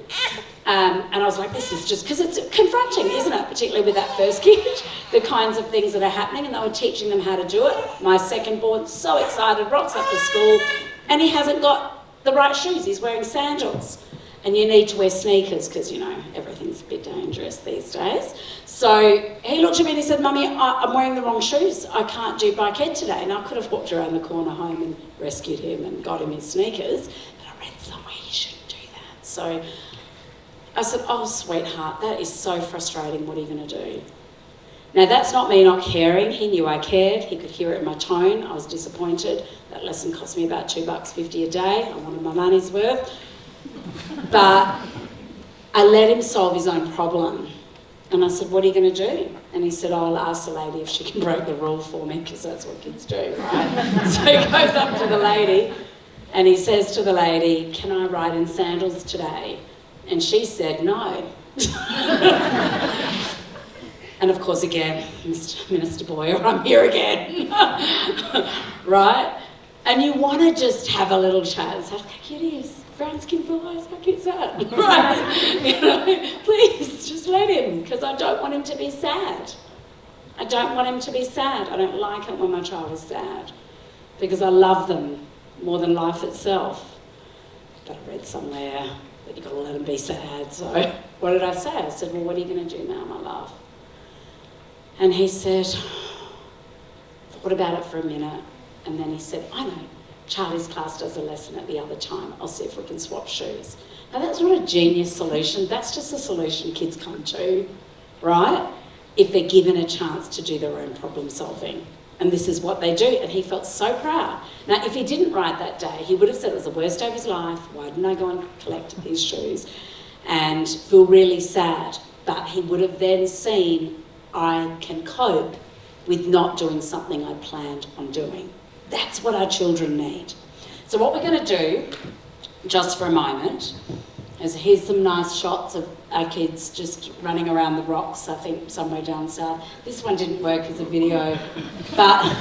And I was like, this is just, because it's confronting, isn't it? Particularly with that first kid, the kinds of things that are happening, and they were teaching them how to do it. My second-born, so excited, rocks up to school, and he hasn't got the right shoes. He's wearing sandals. And you need to wear sneakers because, everything's a bit dangerous these days. So he looked at me and he said, Mummy, I'm wearing the wrong shoes. I can't do bike ed today. And I could have walked around the corner home and rescued him and got him his sneakers, but I read somewhere he shouldn't do that. So I said, oh, sweetheart, that is so frustrating. What are you going to do? Now, that's not me not caring. He knew I cared. He could hear it in my tone. I was disappointed. That lesson cost me about $2.50 a day. I wanted my money's worth. But I let him solve his own problem. And I said, what are you going to do? And he said, oh, I'll ask the lady if she can break the rule for me, because that's what kids do, right? So he goes up to the lady and he says to the lady, can I ride in sandals today? And she said, no. And of course, again, Mr. Minister Boyer, I'm here again, right? And you want to just have a little chat and say, how cute he is. Brown skin, blue eyes, how cute's that? Right? You know, please, just let him, because I don't want him to be sad. I don't want him to be sad. I don't like it when my child is sad, because I love them more than life itself. But I read somewhere that you've got to let them be sad. So what did I say? I said, well, what are you going to do now, my love? And he said, thought about it for a minute. And then he said, I know, Charlie's class does a lesson at the other time. I'll see if we can swap shoes. Now, that's not a genius solution. That's just a solution kids come to, right? If they're given a chance to do their own problem solving. And this is what they do. And he felt so proud. Now, if he didn't write that day, he would have said it was the worst day of his life. Why didn't I go and collect these shoes? And feel really sad. But he would have then seen, I can cope with not doing something I planned on doing. That's what our children need. So what we're going to do, just for a moment, is here's some nice shots of our kids just running around the rocks, I think somewhere down south. This one didn't work as a video, but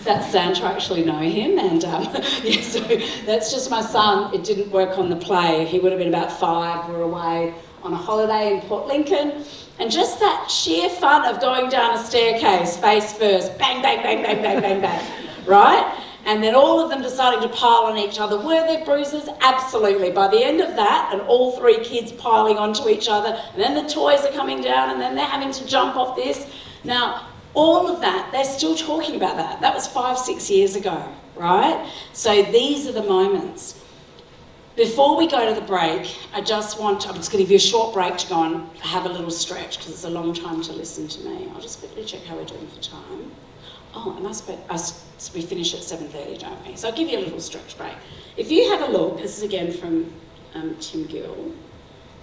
that's Santa, I actually know him, and yeah, so that's just my son. It didn't work on the play. He would have been about 5. We were away on a holiday in Port Lincoln, and just that sheer fun of going down a staircase, face first, bang, bang, bang, bang, bang, bang, bang. Right? And then all of them deciding to pile on each other. Were there bruises? Absolutely. By the end of that, and all 3 kids piling onto each other, and then the toys are coming down, and then they're having to jump off this. Now, all of that, they're still talking about that. That was 5-6 years ago, right? So these are the moments. Before we go to the break, I'm just going to give you a short break to go and have a little stretch, because it's a long time to listen to me. I'll just quickly check how we're doing for time. Oh, we finish at 7:30, don't we? So I'll give you a little stretch break. If you have a look, this is again from Tim Gill.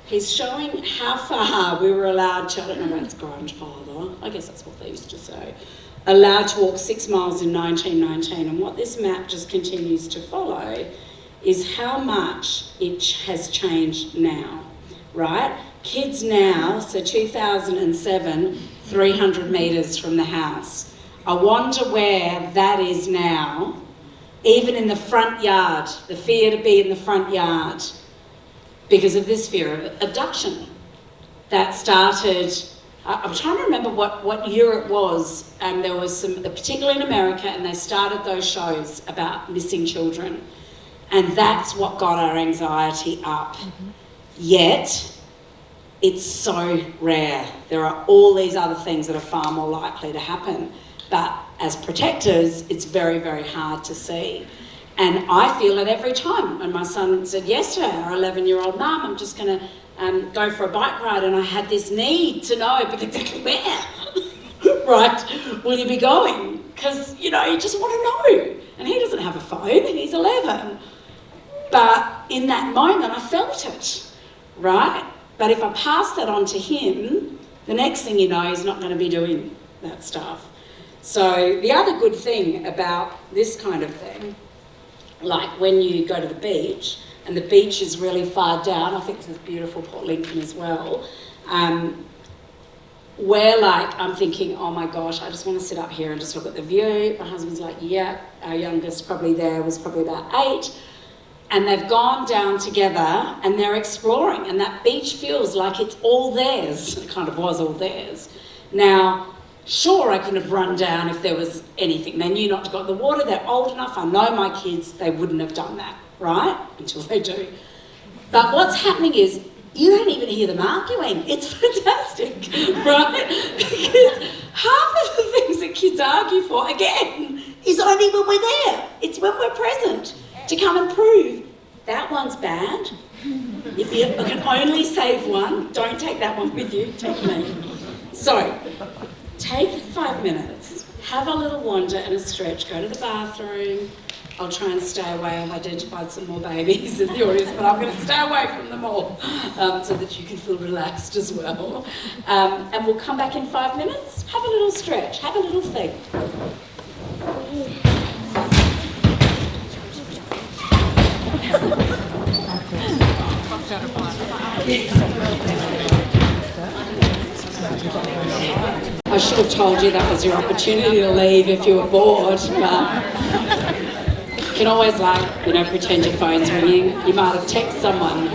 He's showing how far we were allowed to, I don't know when it's grandfather, I guess that's what they used to say, allowed to walk 6 miles in 1919. And what this map just continues to follow is how much it has changed now, right? Kids now, so 2007, 300 metres from the house. I wonder where that is now, even in the front yard, the fear to be in the front yard, because of this fear of abduction. That started, I'm trying to remember what year it was, and there was some, particularly in America, and they started those shows about missing children. And that's what got our anxiety up. Yet, it's so rare. There are all these other things that are far more likely to happen. But as protectors, it's very, very hard to see. And I feel it every time. And my son said yesterday, our 11-year-old mum, I'm just going to go for a bike ride, and I had this need to know, but exactly where, right, will you be going? Because, you know, you just want to know. And he doesn't have a phone, he's 11. But in that moment, I felt it, right? But if I pass that on to him, the next thing you know, he's not going to be doing that stuff. So the other good thing about this kind of thing, like when you go to the beach, and the beach is really far down, I think this is beautiful Port Lincoln as well, where like, I'm thinking, oh my gosh, I just want to sit up here and just look at the view. My husband's like, yeah, our youngest probably there was probably about 8. And they've gone down together and they're exploring, and that beach feels like it's all theirs. It kind of was all theirs. Now, sure, I could have run down if there was anything. They knew not to go in the water. They're old enough. I know my kids, they wouldn't have done that, right? Until they do. But what's happening is you don't even hear them arguing. It's fantastic, right? Because half of the things that kids argue for, again, is only when we're there. It's when we're present to come and prove that one's bad. If you can only save one, don't take that one with you, take me. So, take 5 minutes, have a little wander and a stretch, go to the bathroom. I'll try and stay away. I've identified some more babies in the audience, but I'm going to stay away from them all so that you can feel relaxed as well. And we'll come back in 5 minutes, have a little stretch, have a little think. I should have told you that was your opportunity to leave if you were bored, but can always pretend your phone's ringing. You might have texted someone.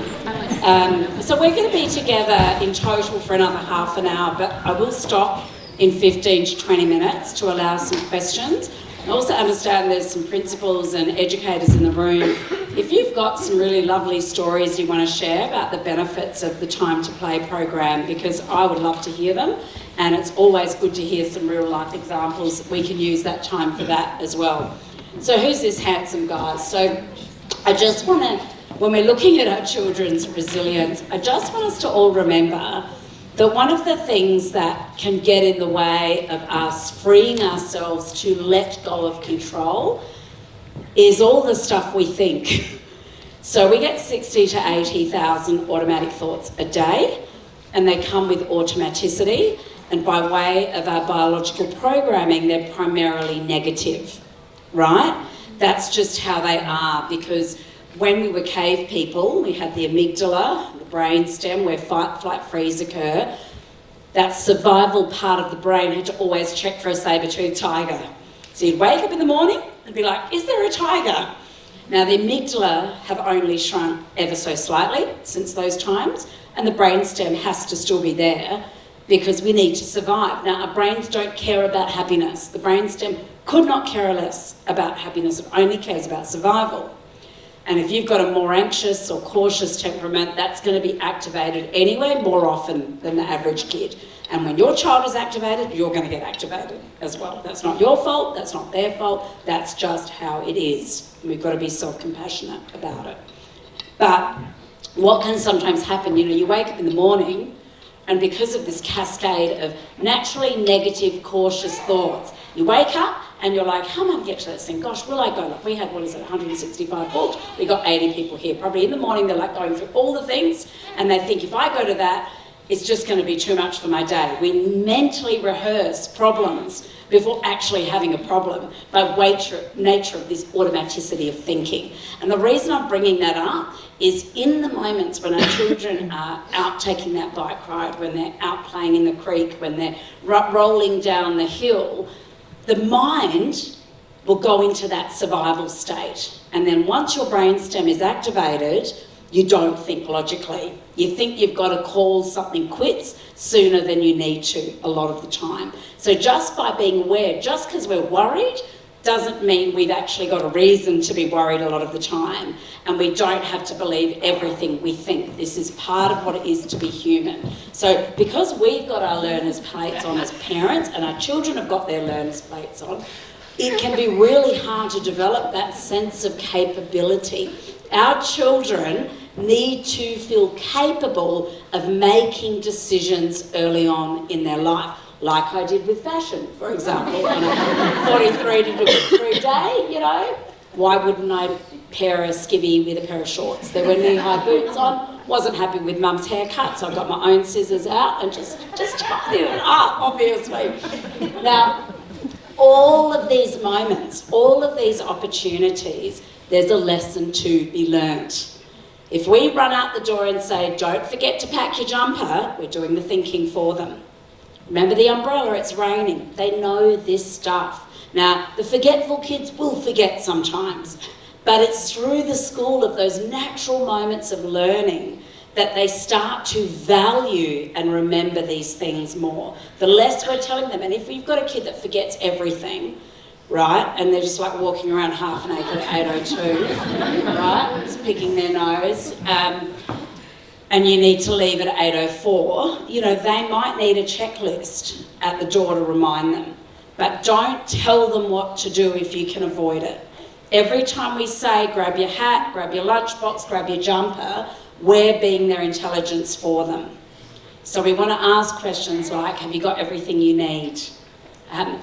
So we're going to be together in total for another half an hour, but I will stop in 15 to 20 minutes to allow some questions. I also understand there's some principals and educators in the room. If you've got some really lovely stories you want to share about the benefits of the Time to Play program, because I would love to hear them, and it's always good to hear some real life examples. We can use that time for that as well. So who's this handsome guy? So I just want to, when we're looking at our children's resilience, I just want us to all remember that one of the things that can get in the way of us freeing ourselves to let go of control is all the stuff we think. So we get 60 to 80,000 automatic thoughts a day, and they come with automaticity, and by way of our biological programming, they're primarily negative, right? That's just how they are, because when we were cave people, we had the amygdala, the brainstem, where fight, flight, freeze occur. That survival part of the brain had to always check for a saber-toothed tiger. So you'd wake up in the morning and be like, is there a tiger? Now the amygdala have only shrunk ever so slightly since those times, and the brainstem has to still be there because we need to survive. Now our brains don't care about happiness. The brainstem could not care less about happiness. It only cares about survival. And if you've got a more anxious or cautious temperament, that's going to be activated anyway more often than the average kid. And when your child is activated, you're going to get activated as well. That's not your fault, that's not their fault, that's just how it is. And we've got to be self-compassionate about it. But what can sometimes happen, you wake up in the morning, and because of this cascade of naturally negative, cautious thoughts, you wake up and you're like, how am I going to get to this thing? Gosh, will I go? Like, we had, 165 booked. We got 80 people here. Probably in the morning, they're like going through all the things, and they think, if I go to that, it's just going to be too much for my day. We mentally rehearse problems before actually having a problem by nature of this automaticity of thinking. And the reason I'm bringing that up is in the moments when our children are out taking that bike ride, when they're out playing in the creek, when they're rolling down the hill, the mind will go into that survival state. And then once your brainstem is activated, you don't think logically. You think you've got to call something quits sooner than you need to a lot of the time. So just by being aware, just because we're worried, doesn't mean we've actually got a reason to be worried a lot of the time. And we don't have to believe everything we think. This is part of what it is to be human. So because we've got our learners' plates on as parents, and our children have got their learners' plates on, it can be really hard to develop that sense of capability. Our children need to feel capable of making decisions early on in their life, like I did with fashion, for example, on a 43 degree day, Why wouldn't I pair a skivvy with a pair of shorts? There were knee-high boots on, wasn't happy with mum's haircut, so I got my own scissors out and just tidied it up, obviously. Now, all of these moments, all of these opportunities, there's a lesson to be learnt. If we run out the door and say, don't forget to pack your jumper, we're doing the thinking for them. Remember the umbrella, it's raining. They know this stuff. Now, the forgetful kids will forget sometimes, but it's through the school of those natural moments of learning that they start to value and remember these things more. The less we're telling them, and if you've got a kid that forgets everything, right, and they're just like walking around half naked at 8:02, right, just picking their nose, and you need to leave at 8:04, they might need a checklist at the door to remind them. But don't tell them what to do if you can avoid it. Every time we say, grab your hat, grab your lunchbox, grab your jumper, we're being their intelligence for them. So we want to ask questions like, have you got everything you need?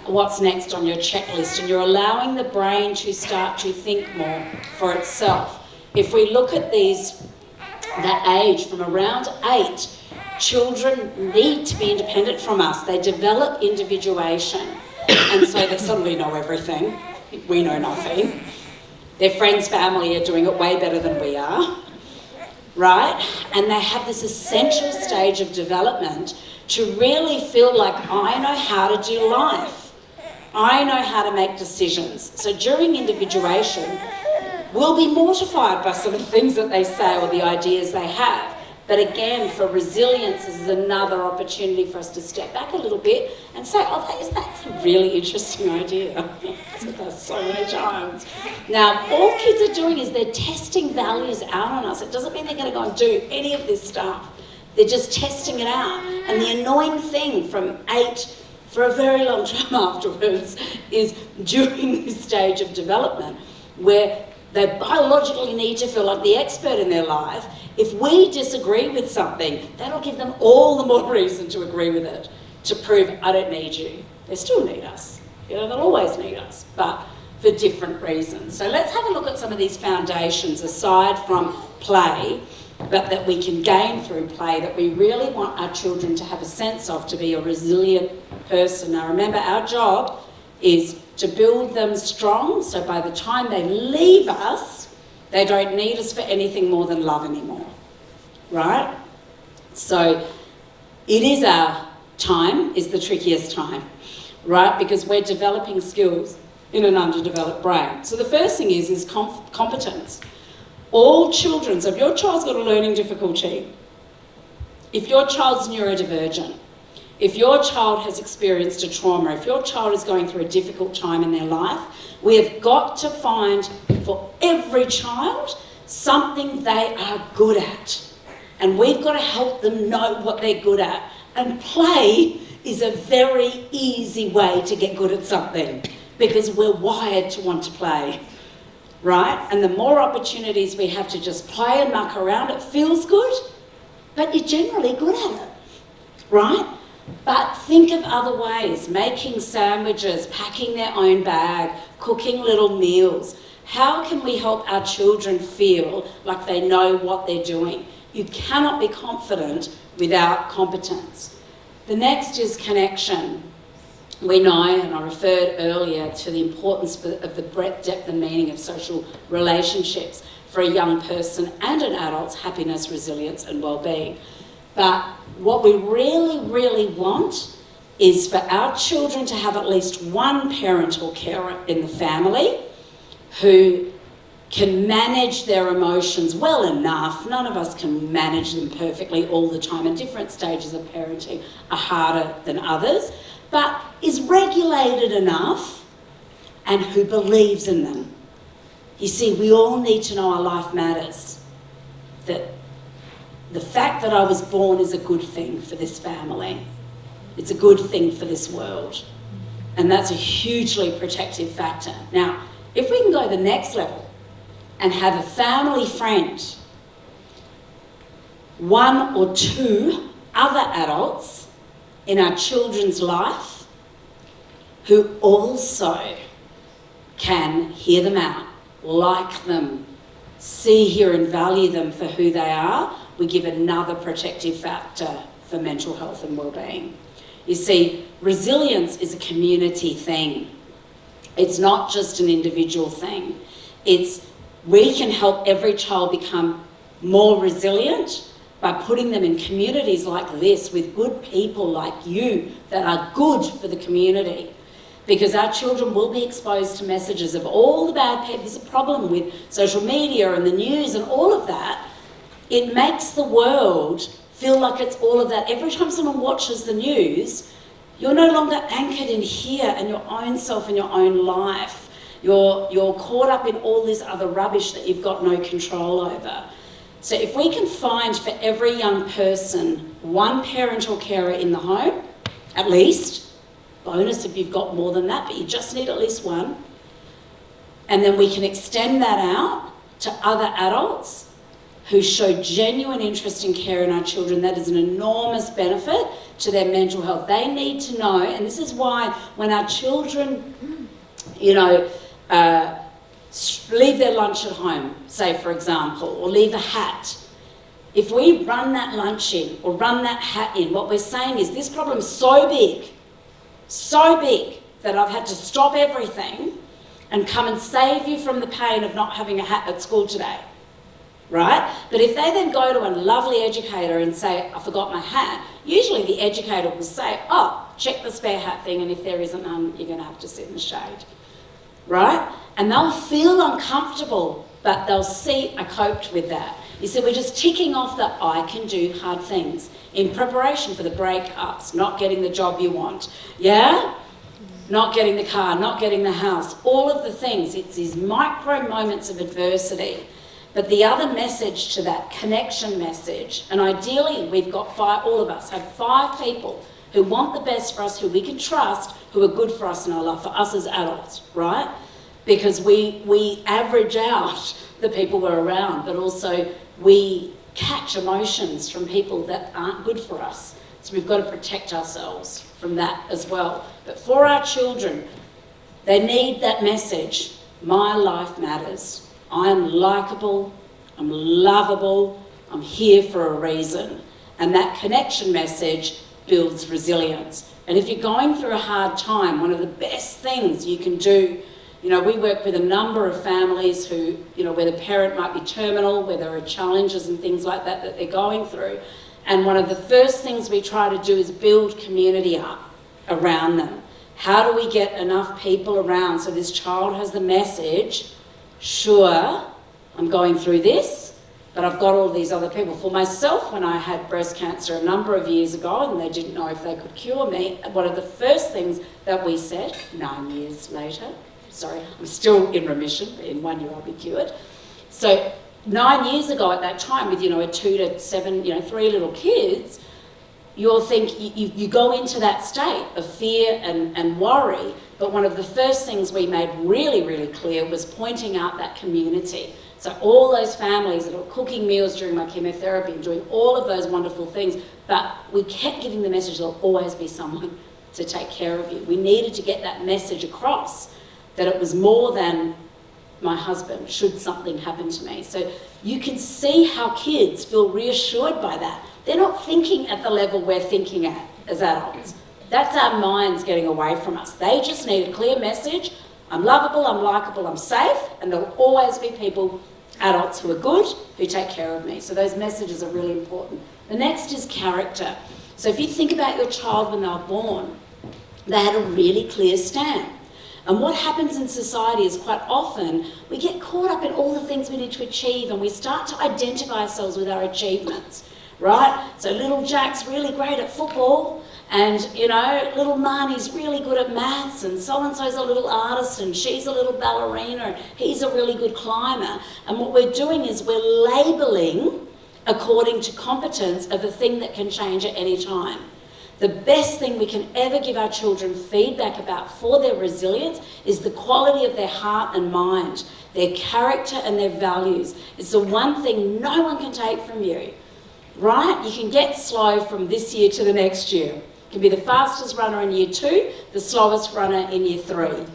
What's next on your checklist? And you're allowing the brain to start to think more for itself. If we look at that age from around 8, children need to be independent from us. They develop individuation, and so they suddenly know everything. We know nothing. Their friends' family are doing it way better than we are, right? And they have this essential stage of development to really feel like, I know how to do life. I know how to make decisions. So during individuation, will be mortified by some of the things that they say or the ideas they have. But again, for resilience, this is another opportunity for us to step back a little bit and say, oh, that's a really interesting idea. I've said that so many times. Now, all kids are doing is they're testing values out on us. It doesn't mean they're going to go and do any of this stuff. They're just testing it out. And the annoying thing from 8 for a very long time afterwards is during this stage of development where they biologically need to feel like the expert in their life. If we disagree with something, that'll give them all the more reason to agree with it, to prove, I don't need you. They still need us. You know, they'll always need us, but for different reasons. So let's have a look at some of these foundations aside from play, but that we can gain through play, that we really want our children to have a sense of, to be a resilient person. Now remember, our job is to build them strong, so by the time they leave us, they don't need us for anything more than love anymore, right? So it is our time, is the trickiest time, right? Because we're developing skills in an underdeveloped brain. So the first thing is competence. All children, so if your child's got a learning difficulty, if your child's neurodivergent, if your child has experienced a trauma, if your child is going through a difficult time in their life, we have got to find for every child something they are good at. And we've got to help them know what they're good at. And play is a very easy way to get good at something because we're wired to want to play, right? And the more opportunities we have to just play and muck around, it feels good, but you're generally good at it, right? But think of other ways, making sandwiches, packing their own bag, cooking little meals. How can we help our children feel like they know what they're doing? You cannot be confident without competence. The next is connection. We know, and I referred earlier to the importance of the breadth, depth and meaning of social relationships for a young person and an adult's happiness, resilience and well-being. But what we really, really want is for our children to have at least one parent or carer in the family who can manage their emotions well enough. None of us can manage them perfectly all the time, and different stages of parenting are harder than others, but is regulated enough and who believes in them. You see, we all need to know our life matters, that the fact that I was born is a good thing for this family. It's a good thing for this world. And that's a hugely protective factor. Now, if we can go the next level and have a family friend, one or two other adults in our children's life who also can hear them out, like them, see, hear and value them for who they are, we give another protective factor for mental health and well-being. You see, resilience is a community thing. It's not just an individual thing. We can help every child become more resilient by putting them in communities like this with good people like you that are good for the community. Because our children will be exposed to messages of all the bad people. There's a problem with social media and the news and all of that. It makes the world feel like it's all of that. Every time someone watches the news, you're no longer anchored in here and your own self and your own life. You're caught up in all this other rubbish that you've got no control over. So if we can find for every young person one parent or carer in the home, at least, bonus if you've got more than that, but you just need at least one, and then we can extend that out to other adults who show genuine interest in care in our children, that is an enormous benefit to their mental health. They need to know, and this is why when our children, leave their lunch at home, say for example, or leave a hat, if we run that lunch in or run that hat in, what we're saying is this problem's so big that I've had to stop everything and come and save you from the pain of not having a hat at school today. Right? But if they then go to a lovely educator and say, I forgot my hat, usually the educator will say, oh, check the spare hat thing, and if there isn't none, you're going to have to sit in the shade. Right? And they'll feel uncomfortable but they'll see I coped with that. You see, we're just ticking off that I can do hard things in preparation for the breakups, not getting the job you want, yeah? Not getting the car, not getting the house, all of the things. It's these micro moments of adversity. But the other message to that, connection message, and ideally we've got all of us have 5 people who want the best for us, who we can trust, who are good for us in our life, for us as adults, right? Because we average out the people we're around, but also we catch emotions from people that aren't good for us. So we've got to protect ourselves from that as well. But for our children, they need that message. My life matters. I am likeable, I'm lovable, I'm here for a reason. And that connection message builds resilience. And if you're going through a hard time, one of the best things you can do, you know, we work with a number of families who, you know, where the parent might be terminal, where there are challenges and things like that that they're going through. And one of the first things we try to do is build community up around them. How do we get enough people around so this child has the message, sure, I'm going through this, but I've got all these other people. For myself, when I had breast cancer a number of years ago and they didn't know if they could cure me, one of the first things that we said, 9 years later, sorry, I'm still in remission, but in 1 year I'll be cured. So 9 years ago at that time with, you know, a 2 to 7, you know, 3 little kids, you'll think you go into that state of fear and worry. But one of the first things we made really, really clear was pointing out that community. So all those families that were cooking meals during my chemotherapy and doing all of those wonderful things, but we kept giving the message there'll always be someone to take care of you. We needed to get that message across, that it was more than my husband, should something happen to me. So you can see how kids feel reassured by that. They're not thinking at the level we're thinking at as adults. That's our minds getting away from us. They just need a clear message. I'm lovable, I'm likeable, I'm safe, and there'll always be people, adults who are good, who take care of me. So those messages are really important. The next is character. So if you think about your child when they were born, they had a really clear stand. And what happens in society is quite often we get caught up in all the things we need to achieve and we start to identify ourselves with our achievements, right? So little Jack's really great at football and, you know, little Marnie's really good at maths and so-and-so's a little artist and she's a little ballerina and he's a really good climber. And what we're doing is we're labelling according to competence of a thing that can change at any time. The best thing we can ever give our children feedback about for their resilience is the quality of their heart and mind, their character and their values. It's the one thing no one can take from you, right? You can get slow from this year to the next year. You can be the fastest runner in year 2, the slowest runner in year 3.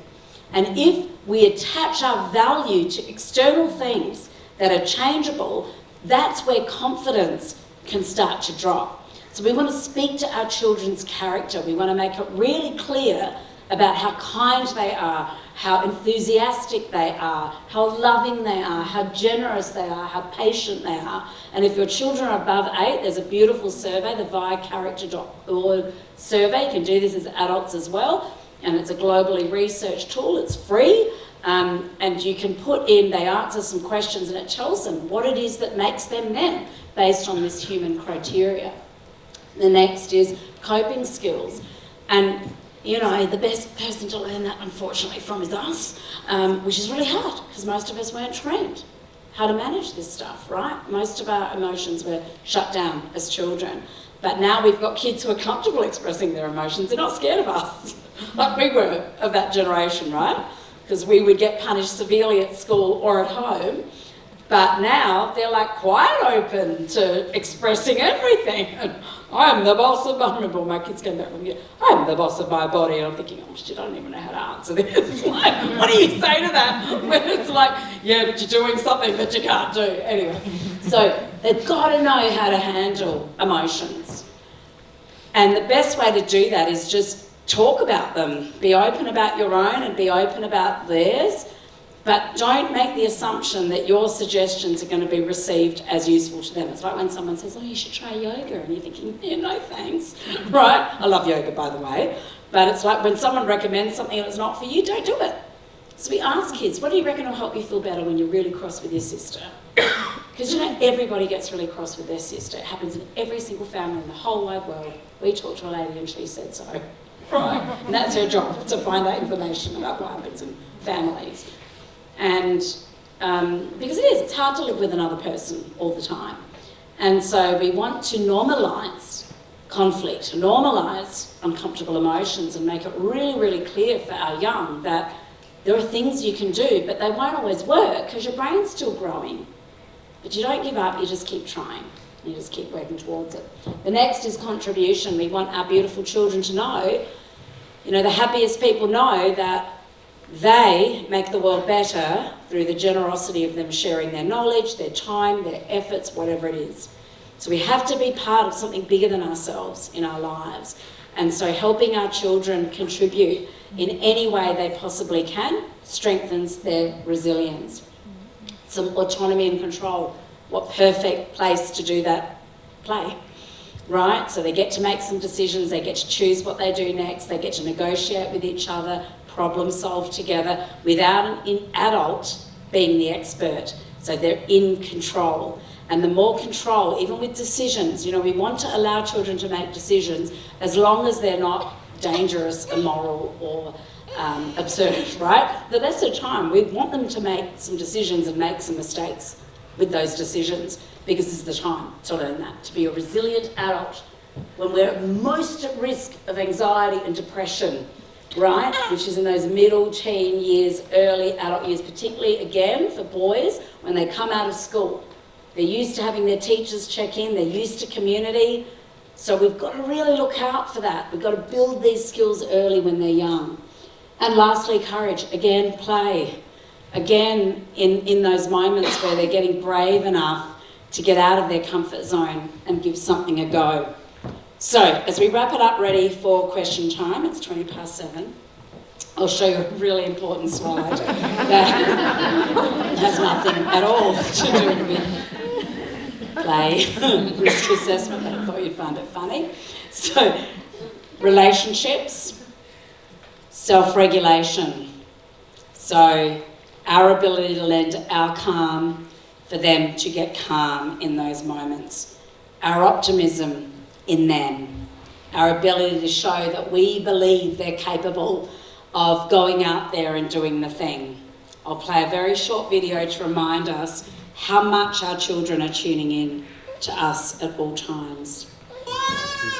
And if we attach our value to external things that are changeable, that's where confidence can start to drop. So we want to speak to our children's character. We want to make it really clear about how kind they are, how enthusiastic they are, how loving they are, how generous they are, how patient they are. And if your children are above 8, there's a beautiful survey, the viacharacter.org survey. You can do this as adults as well. And it's a globally researched tool. It's free. And you can put in, they answer some questions and it tells them what it is that makes them them based on this human criteria. The next is coping skills. And, you know, the best person to learn that, unfortunately, from is us, which is really hard because most of us weren't trained how to manage this stuff, right? Most of our emotions were shut down as children. But now we've got kids who are comfortable expressing their emotions. They're not scared of us, like we were of that generation, right? Because we would get punished severely at school or at home. But now they're like quite open to expressing everything. And I'm the boss of my, I remember when my kids came back from here, I'm the boss of my body. And I'm thinking, oh shit, I don't even know how to answer this. Like, what do you say to that? When it's like, yeah, but you're doing something that you can't do. Anyway, so they've got to know how to handle emotions. And the best way to do that is just talk about them. Be open about your own and be open about theirs. But don't make the assumption that your suggestions are going to be received as useful to them. It's like when someone says, oh, you should try yoga. And you're thinking, yeah, no thanks. Right? I love yoga, by the way. But it's like when someone recommends something and it's not for you, don't do it. So we ask kids, what do you reckon will help you feel better when you're really cross with your sister? Because you know, everybody gets really cross with their sister. It happens in every single family in the whole wide world. We talked to a lady and she said so. Right? And that's her job, to find that information about what happens in families. And because it's hard to live with another person all the time. And so we want to normalise conflict, normalise uncomfortable emotions and make it really, really clear for our young that there are things you can do, but they won't always work because your brain's still growing. But you don't give up, you just keep trying. You just keep working towards it. The next is contribution. We want our beautiful children to know, you know, the happiest people know that they make the world better through the generosity of them sharing their knowledge, their time, their efforts, whatever it is. So we have to be part of something bigger than ourselves in our lives. And so helping our children contribute in any way they possibly can strengthens their resilience. Some autonomy and control. What perfect place to do that? Play, right? So they get to make some decisions, they get to choose what they do next, they get to negotiate with each other, problem solve together without an adult being the expert. So they're in control. And the more control, even with decisions, you know, we want to allow children to make decisions as long as they're not dangerous, immoral, or absurd, right? The less of time, we want them to make some decisions and make some mistakes with those decisions because this is the time to learn that, to be a resilient adult when we're most at risk of anxiety and depression, right? Which is in those middle teen years, early adult years, particularly again for boys when they come out of school. They're used to having their teachers check in, they're used to community. So we've got to really look out for that. We've got to build these skills early when they're young. And lastly, courage. Again, play. Again, in those moments where they're getting brave enough to get out of their comfort zone and give something a go. So, as we wrap it up ready for question time, it's 7:20. I'll show you a really important slide that has nothing at all to do with play, risk assessment, but I thought you'd find it funny. So, relationships, self-regulation. So, our ability to lend our calm for them to get calm in those moments. Our optimism in them. Our ability to show that we believe they're capable of going out there and doing the thing. I'll play a very short video to remind us how much our children are tuning in to us at all times.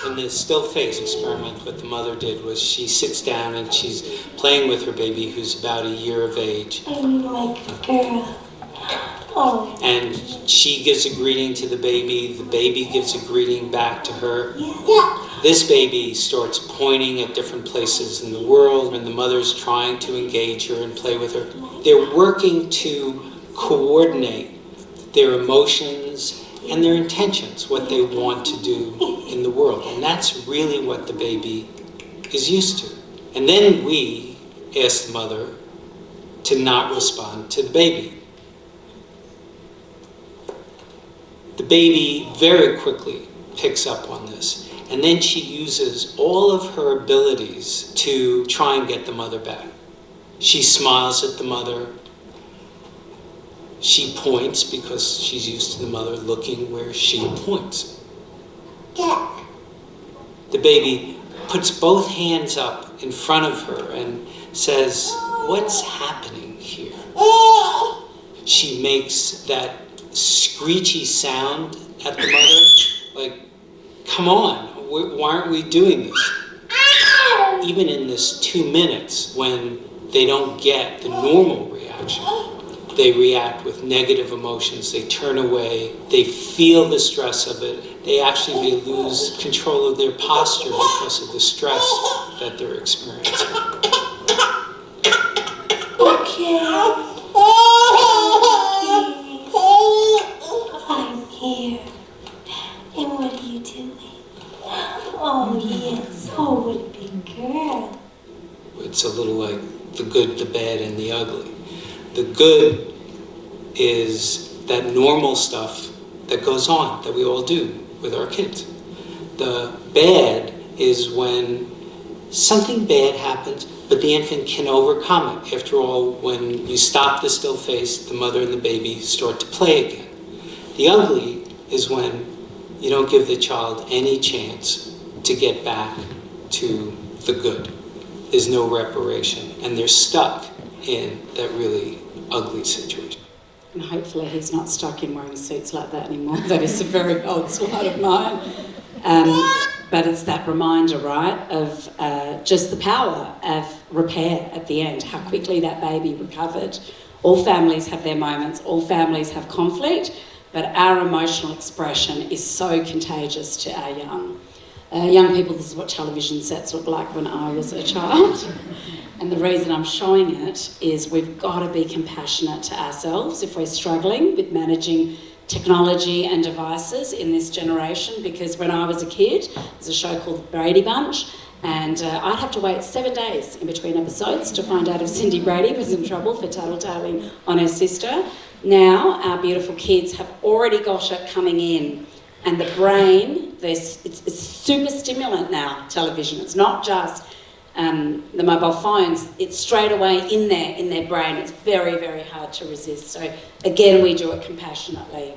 In the still face experiment, what the mother did was she sits down and she's playing with her baby who's about a year of age. I'm like a girl. Oh. And she gives a greeting to the baby gives a greeting back to her. Yeah. This baby starts pointing at different places in the world and the mother's trying to engage her and play with her. They're working to coordinate their emotions and their intentions, what they want to do in the world. And that's really what the baby is used to. And then we ask the mother to not respond to the baby. The baby very quickly picks up on this. And then she uses all of her abilities to try and get the mother back. She smiles at the mother. She points because she's used to the mother looking where she points. Yeah. The baby puts both hands up in front of her and says, "What's happening here?" She makes that screechy sound at the mother, like, "Come on, why aren't we doing this?" Even in this 2 minutes when they don't get the normal reaction, they react with negative emotions, they turn away, they feel the stress of it, they actually lose control of their posture because of the stress that they're experiencing. Okay. I'm here. And what are you doing? Oh, yes. Oh, what a big girl. It's a little like the good, the bad, and the ugly. The good is that normal stuff that goes on, that we all do with our kids. The bad is when something bad happens, but the infant can overcome it. After all, when you stop the still face, the mother and the baby start to play again. The ugly is when you don't give the child any chance to get back to the good. There's no reparation, and they're stuck in that really ugly situation. And hopefully he's not stuck in wearing suits like that anymore. That is a very old slide of mine. But it's that reminder, right, of just the power of repair at the end, how quickly that baby recovered. All families have their moments, all families have conflict, but our emotional expression is so contagious to our young people. This is what television sets looked like when I was a child. And the reason I'm showing it is we've got to be compassionate to ourselves if we're struggling with managing technology and devices in this generation, because when I was a kid, there's a show called The Brady Bunch, and I'd have to wait 7 days in between episodes to find out if Cindy Brady was in trouble for tattletaling on her sister. Now, our beautiful kids have already got it coming in, and the brain, it's super stimulant now, television. It's not just the mobile phones, it's straight away in their brain. It's very, very hard to resist. So again, we do it compassionately.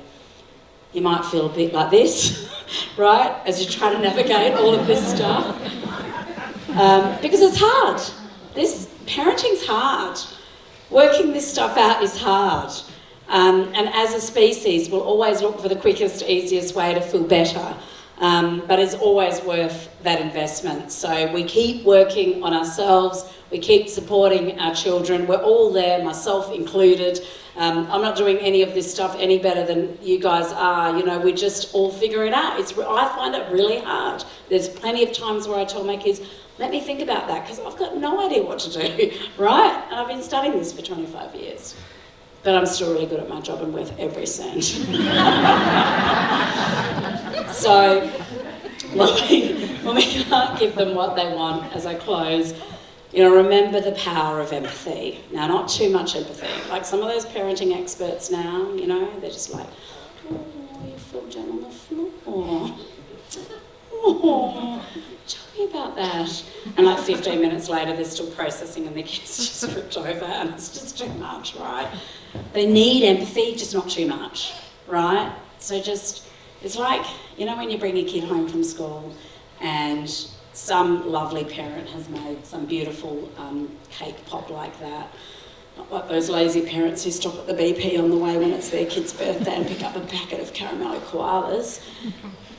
You might feel a bit like this, right, as you try to navigate all of this stuff. Because it's hard. This parenting's hard. Working this stuff out is hard. And as a species, we'll always look for the quickest, easiest way to feel better. But it's always worth that investment. So we keep working on ourselves, we keep supporting our children. We're all there, myself included. I'm not doing any of this stuff any better than you guys are. You know, we just all figure it out. I find it really hard. There's plenty of times where I tell my kids, let me think about that, because I've got no idea what to do, right? And I've been studying this for 25 years. But I'm still really good at my job and worth every cent. So, when we can't give them what they want, as I close, you know, remember the power of empathy. Now, not too much empathy. Like some of those parenting experts now, you know, they're just like, oh, you fell down on the floor. Oh, tell me about that. And like 15 minutes later, they're still processing and their kids just ripped over and it's just too much, right? They need empathy, just not too much, right? So just, it's like, you know, when you bring your kid home from school and some lovely parent has made some beautiful cake pop like that. Not like those lazy parents who stop at the BP on the way when it's their kid's birthday and pick up a packet of caramello koalas.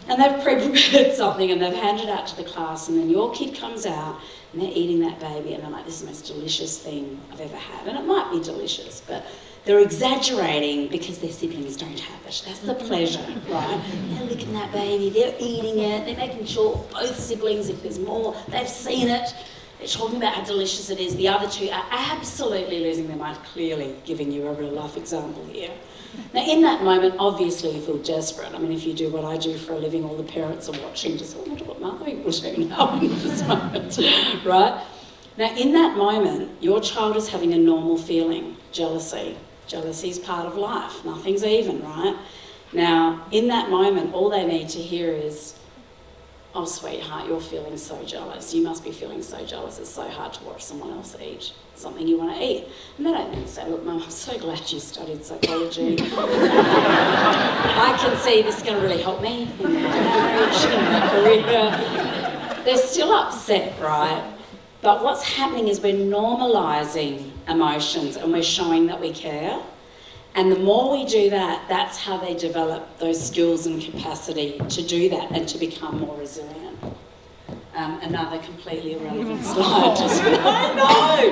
And they've pre-prepared something and they've handed it out to the class, and then your kid comes out and they're eating that baby and they're like, this is the most delicious thing I've ever had. And it might be delicious, but they're exaggerating because their siblings don't have it. That's the pleasure, right? They're licking that baby, they're eating it, they're making sure both siblings, if there's more, they've seen it. They're talking about how delicious it is. The other two are absolutely losing their mind, clearly giving you a real life example here. Now, in that moment, obviously you feel desperate. I mean, if you do what I do for a living, all the parents are watching, just, I wonder what Madhavi will do now in this moment, right? Now, in that moment, your child is having a normal feeling, jealousy. Jealousy is part of life. Nothing's even, right? Now, in that moment, all they need to hear is, oh, sweetheart, you're feeling so jealous. You must be feeling so jealous. It's so hard to watch someone else eat something you want to eat. And they don't then say, look, Mum, I'm so glad you studied psychology. I can see this is going to really help me in my marriage, in my career. They're still upset, right? But what's happening is we're normalising emotions and we're showing that we care. And the more we do that, that's how they develop those skills and capacity to do that and to become more resilient. Another completely irrelevant slide. I know!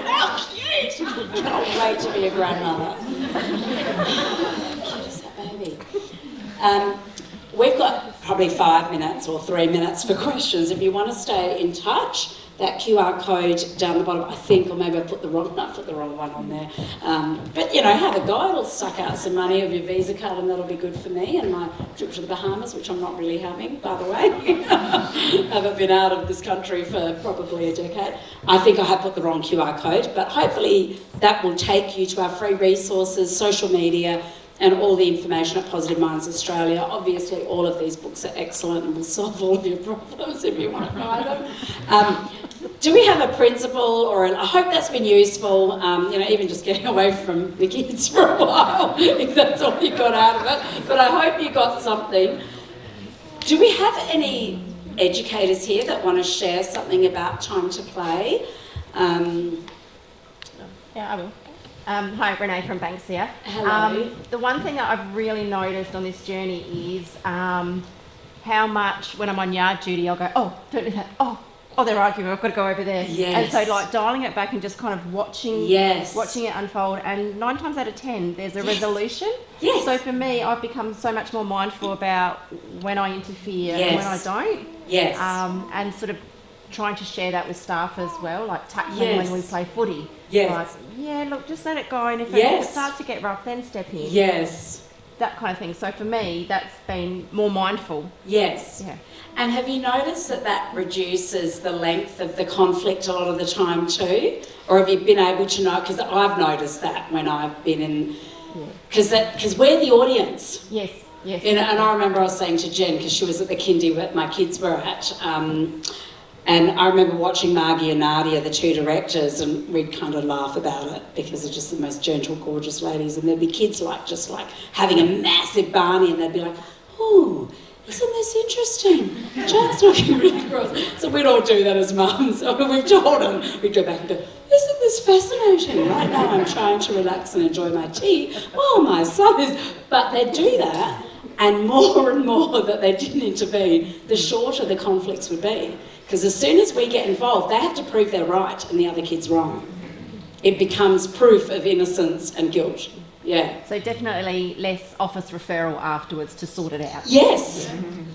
How cute! Can't wait to be a grandmother. Cute as that baby. We've got probably 5 minutes or 3 minutes for questions. If you want to stay in touch, that QR code down the bottom, I think, or maybe I put the wrong one on there. But, you know, have a go. It'll suck out some money of your Visa card and that'll be good for me and my trip to the Bahamas, which I'm not really having, by the way. I haven't been out of this country for probably a decade. I think I have put the wrong QR code, but hopefully that will take you to our free resources, social media, and all the information at Positive Minds Australia. Obviously, all of these books are excellent and will solve all of your problems if you want to buy them. Do we have a principle, or I hope that's been useful, even just getting away from the kids for a while, if that's all you got out of it. But I hope you got something. Do we have any educators here that want to share something about time to play? Yeah, I will. Hi, Renee from Banksia. Hello. The one thing that I've really noticed on this journey is how much, when I'm on yard duty, I'll go, oh, don't do that, oh, they're arguing, I've got to go over there. Yes. And so like dialing it back and just kind of watching it unfold, and 9 times out of 10 there's a resolution. Yes. So for me, I've become so much more mindful about when I interfere and when I don't. Yes. And sort of trying to share that with staff as well, like tackling when we play footy. Yes. Like, look, just let it go, and if it starts to get rough, then step in. Yes. That kind of thing. So for me, that's been more mindful. Yes. Yeah. And have you noticed that reduces the length of the conflict a lot of the time too? Or have you been able to know, because I've noticed that when I've been in, because we're the audience. Yes. And I remember I was saying to Jen, because she was at the kindy that my kids were at, and I remember watching Margie and Nadia, the 2 directors, and we'd kind of laugh about it because they're just the most gentle, gorgeous ladies. And there'd be kids just having a massive Barney, and they'd be like, oh, isn't this interesting? John's looking really gross. So we'd all do that as mums. So we've told them, we'd go back and go, isn't this fascinating? Right now I'm trying to relax and enjoy my tea. Well, my son is... But they'd do that, and more that they didn't intervene, the shorter the conflicts would be. Because as soon as we get involved, they have to prove they're right and the other kid's wrong. It becomes proof of innocence and guilt. Yeah. So definitely less office referral afterwards to sort it out. Yes.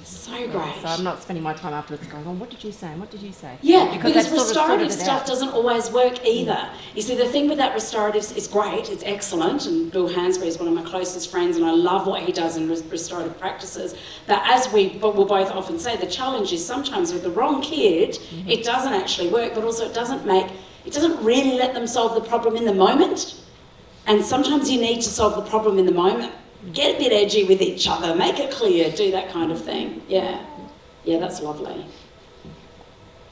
So great. So I'm not spending my time afterwards going, what did you say and what did you say? Yeah, because they've sort of restorative sorted it stuff out. doesn't always work either. You see, the thing with that restorative is great, it's excellent, and Bill Hansberry is one of my closest friends, and I love what he does in restorative practices. But as we will both often say, the challenge is sometimes with the wrong kid, it doesn't actually work, but also it doesn't really let them solve the problem in the moment. And sometimes you need to solve the problem in the moment. Get a bit edgy with each other, make it clear, do that kind of thing. Yeah, that's lovely.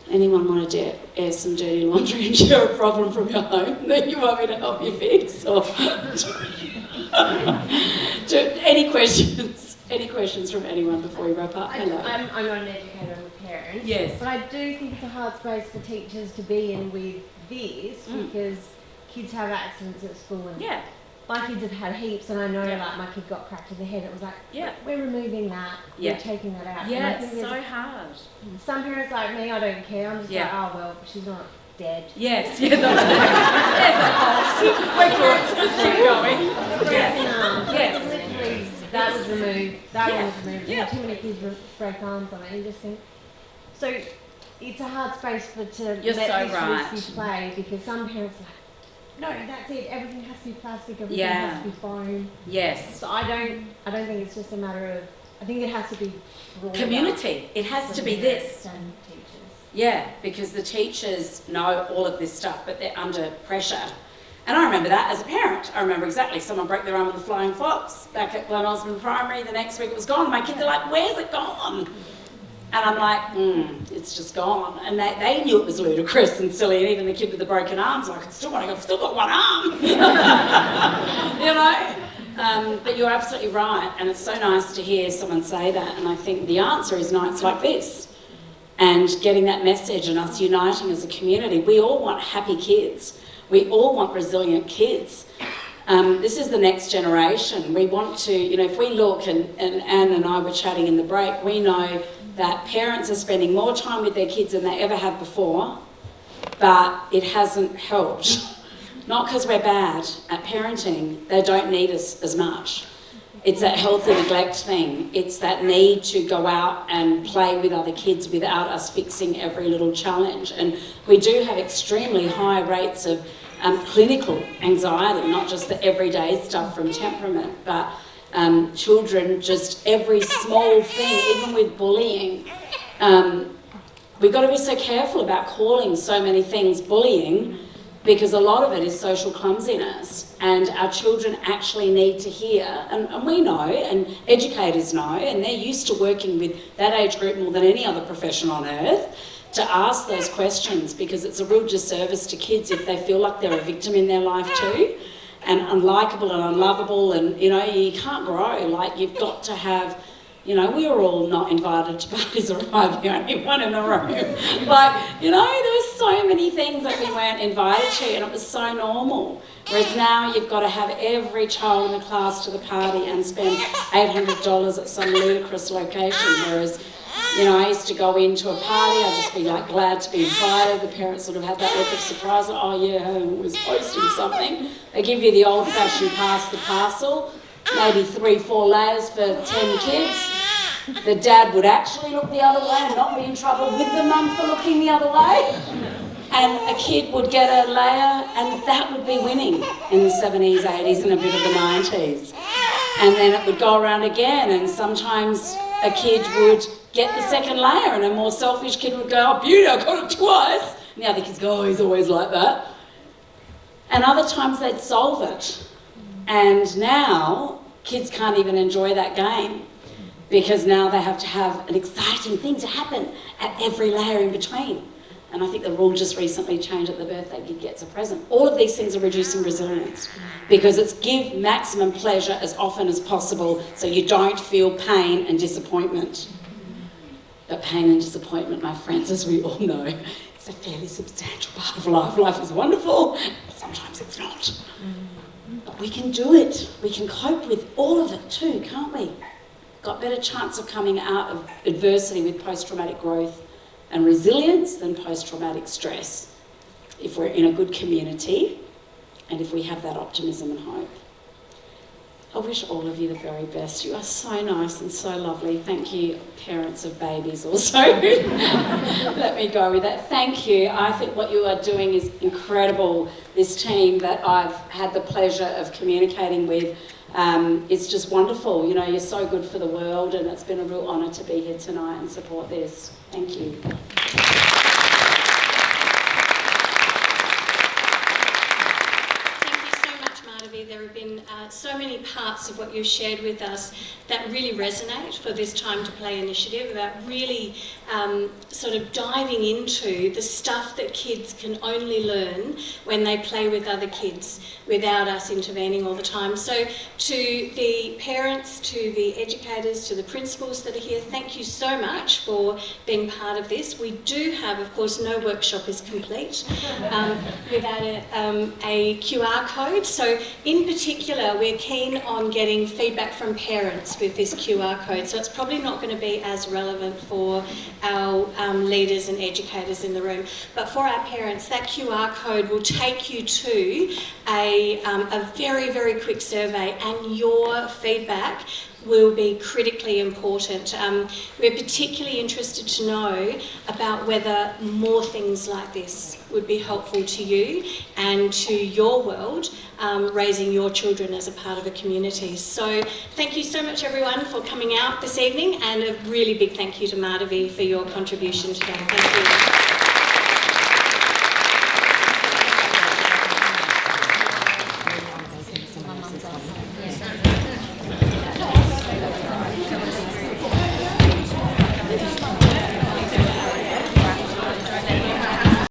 Anyone want to air some dirty laundry and share a problem from your home that you want me to help you fix? Or any questions? Any questions from anyone before we wrap up? Hello. I'm not an educator, I'm a parent. Yes. But I do think it's a hard space for teachers to be in with this because kids have accidents at school, and my kids have had heaps, and I know like my kid got cracked in the head. It was like, we're removing that, we're taking that out. Yeah, it's so hard. Some parents like me, I don't care. I'm just like, oh well, she's not dead. Yes, we're good. Just keep going. Yes. Literally, that was removed. That was removed. Yeah. Too many kids break arms on it. You just think so. It's a hard space to let this risky play, because some parents are like, no, that's it. Everything has to be plastic. Everything has to be foam. Yes. So I don't think it's just a matter of. I think it has to be community. It has to be this. And teachers. Yeah, because the teachers know all of this stuff, but they're under pressure. And I remember that as a parent. I remember exactly. Someone broke their arm with a flying fox back at Glen Osmond Primary. The next week it was gone. My kids are like, "Where's it gone?" And I'm like, it's just gone. And they knew it was ludicrous and silly, and even the kid with the broken arm's like, I've still got one arm. But you're absolutely right, and it's so nice to hear someone say that, and I think the answer is nights like this, and getting that message and us uniting as a community. We all want happy kids. We all want resilient kids. This is the next generation. We want to, if we look, and Anne and I were chatting in the break, we know that parents are spending more time with their kids than they ever have before, but it hasn't helped. Not because we're bad at parenting, they don't need us as much. It's that healthy neglect thing. It's that need to go out and play with other kids without us fixing every little challenge. And we do have extremely high rates of clinical anxiety, not just the everyday stuff from temperament, but children, just every small thing, even with bullying. We've got to be so careful about calling so many things bullying, because a lot of it is social clumsiness, and our children actually need to hear, and we know, and educators know, and they're used to working with that age group more than any other profession on earth, to ask those questions, because it's a real disservice to kids if they feel like they're a victim in their life too, and unlikable and unlovable, and you can't grow. Like, you've got to have, we were all not invited to parties, or am I the only one in the room? Like, there were so many things that we weren't invited to, and it was so normal. Whereas now you've got to have every child in the class to the party and spend $800 at some ludicrous location, whereas I used to go into a party, I'd just be like glad to be invited. The parents sort of had that look of surprise, like, oh yeah, who was hosting something. They give you the old-fashioned pass the parcel, maybe 3-4 layers for 10 kids. The dad would actually look the other way and not be in trouble with the mum for looking the other way. And a kid would get a layer, and that would be winning in the 70s, 80s, and a bit of the 90s. And then it would go around again, and sometimes a kid would get the second layer, and a more selfish kid would go, oh, beauty, I got it twice. And the other kids go, oh, he's always like that. And other times they'd solve it. And now kids can't even enjoy that game, because now they have to have an exciting thing to happen at every layer in between. And I think the rule just recently changed that the birthday kid gets a present. All of these things are reducing resilience, because it's give maximum pleasure as often as possible so you don't feel pain and disappointment. But pain and disappointment, my friends, as we all know, it's a fairly substantial part of life. Life is wonderful, sometimes it's not. But we can do it. We can cope with all of it too, can't we? Got better chance of coming out of adversity with post-traumatic growth and resilience than post-traumatic stress if we're in a good community and if we have that optimism and hope. I wish all of you the very best. You are so nice and so lovely. Thank you, parents of babies also. Let me go with that. Thank you. I think what you are doing is incredible. This team that I've had the pleasure of communicating with, it's just wonderful. You're so good for the world, and it's been a real honour to be here tonight and support this. Thank you. There have been so many parts of what you've shared with us that really resonate for this Time to Play initiative, about really sort of diving into the stuff that kids can only learn when they play with other kids without us intervening all the time. So to the parents, to the educators, to the principals that are here, thank you so much for being part of this. We do have, of course, no workshop is complete without a QR code. So in particular, we're keen on getting feedback from parents with this QR code, so it's probably not going to be as relevant for our leaders and educators in the room. But for our parents, that QR code will take you to a very, very quick survey, and your feedback will be critically important. We're particularly interested to know about whether more things like this would be helpful to you and to your world, raising your children as a part of a community. So thank you so much everyone for coming out this evening, and a really big thank you to Madhavi for your contribution today. Thank you.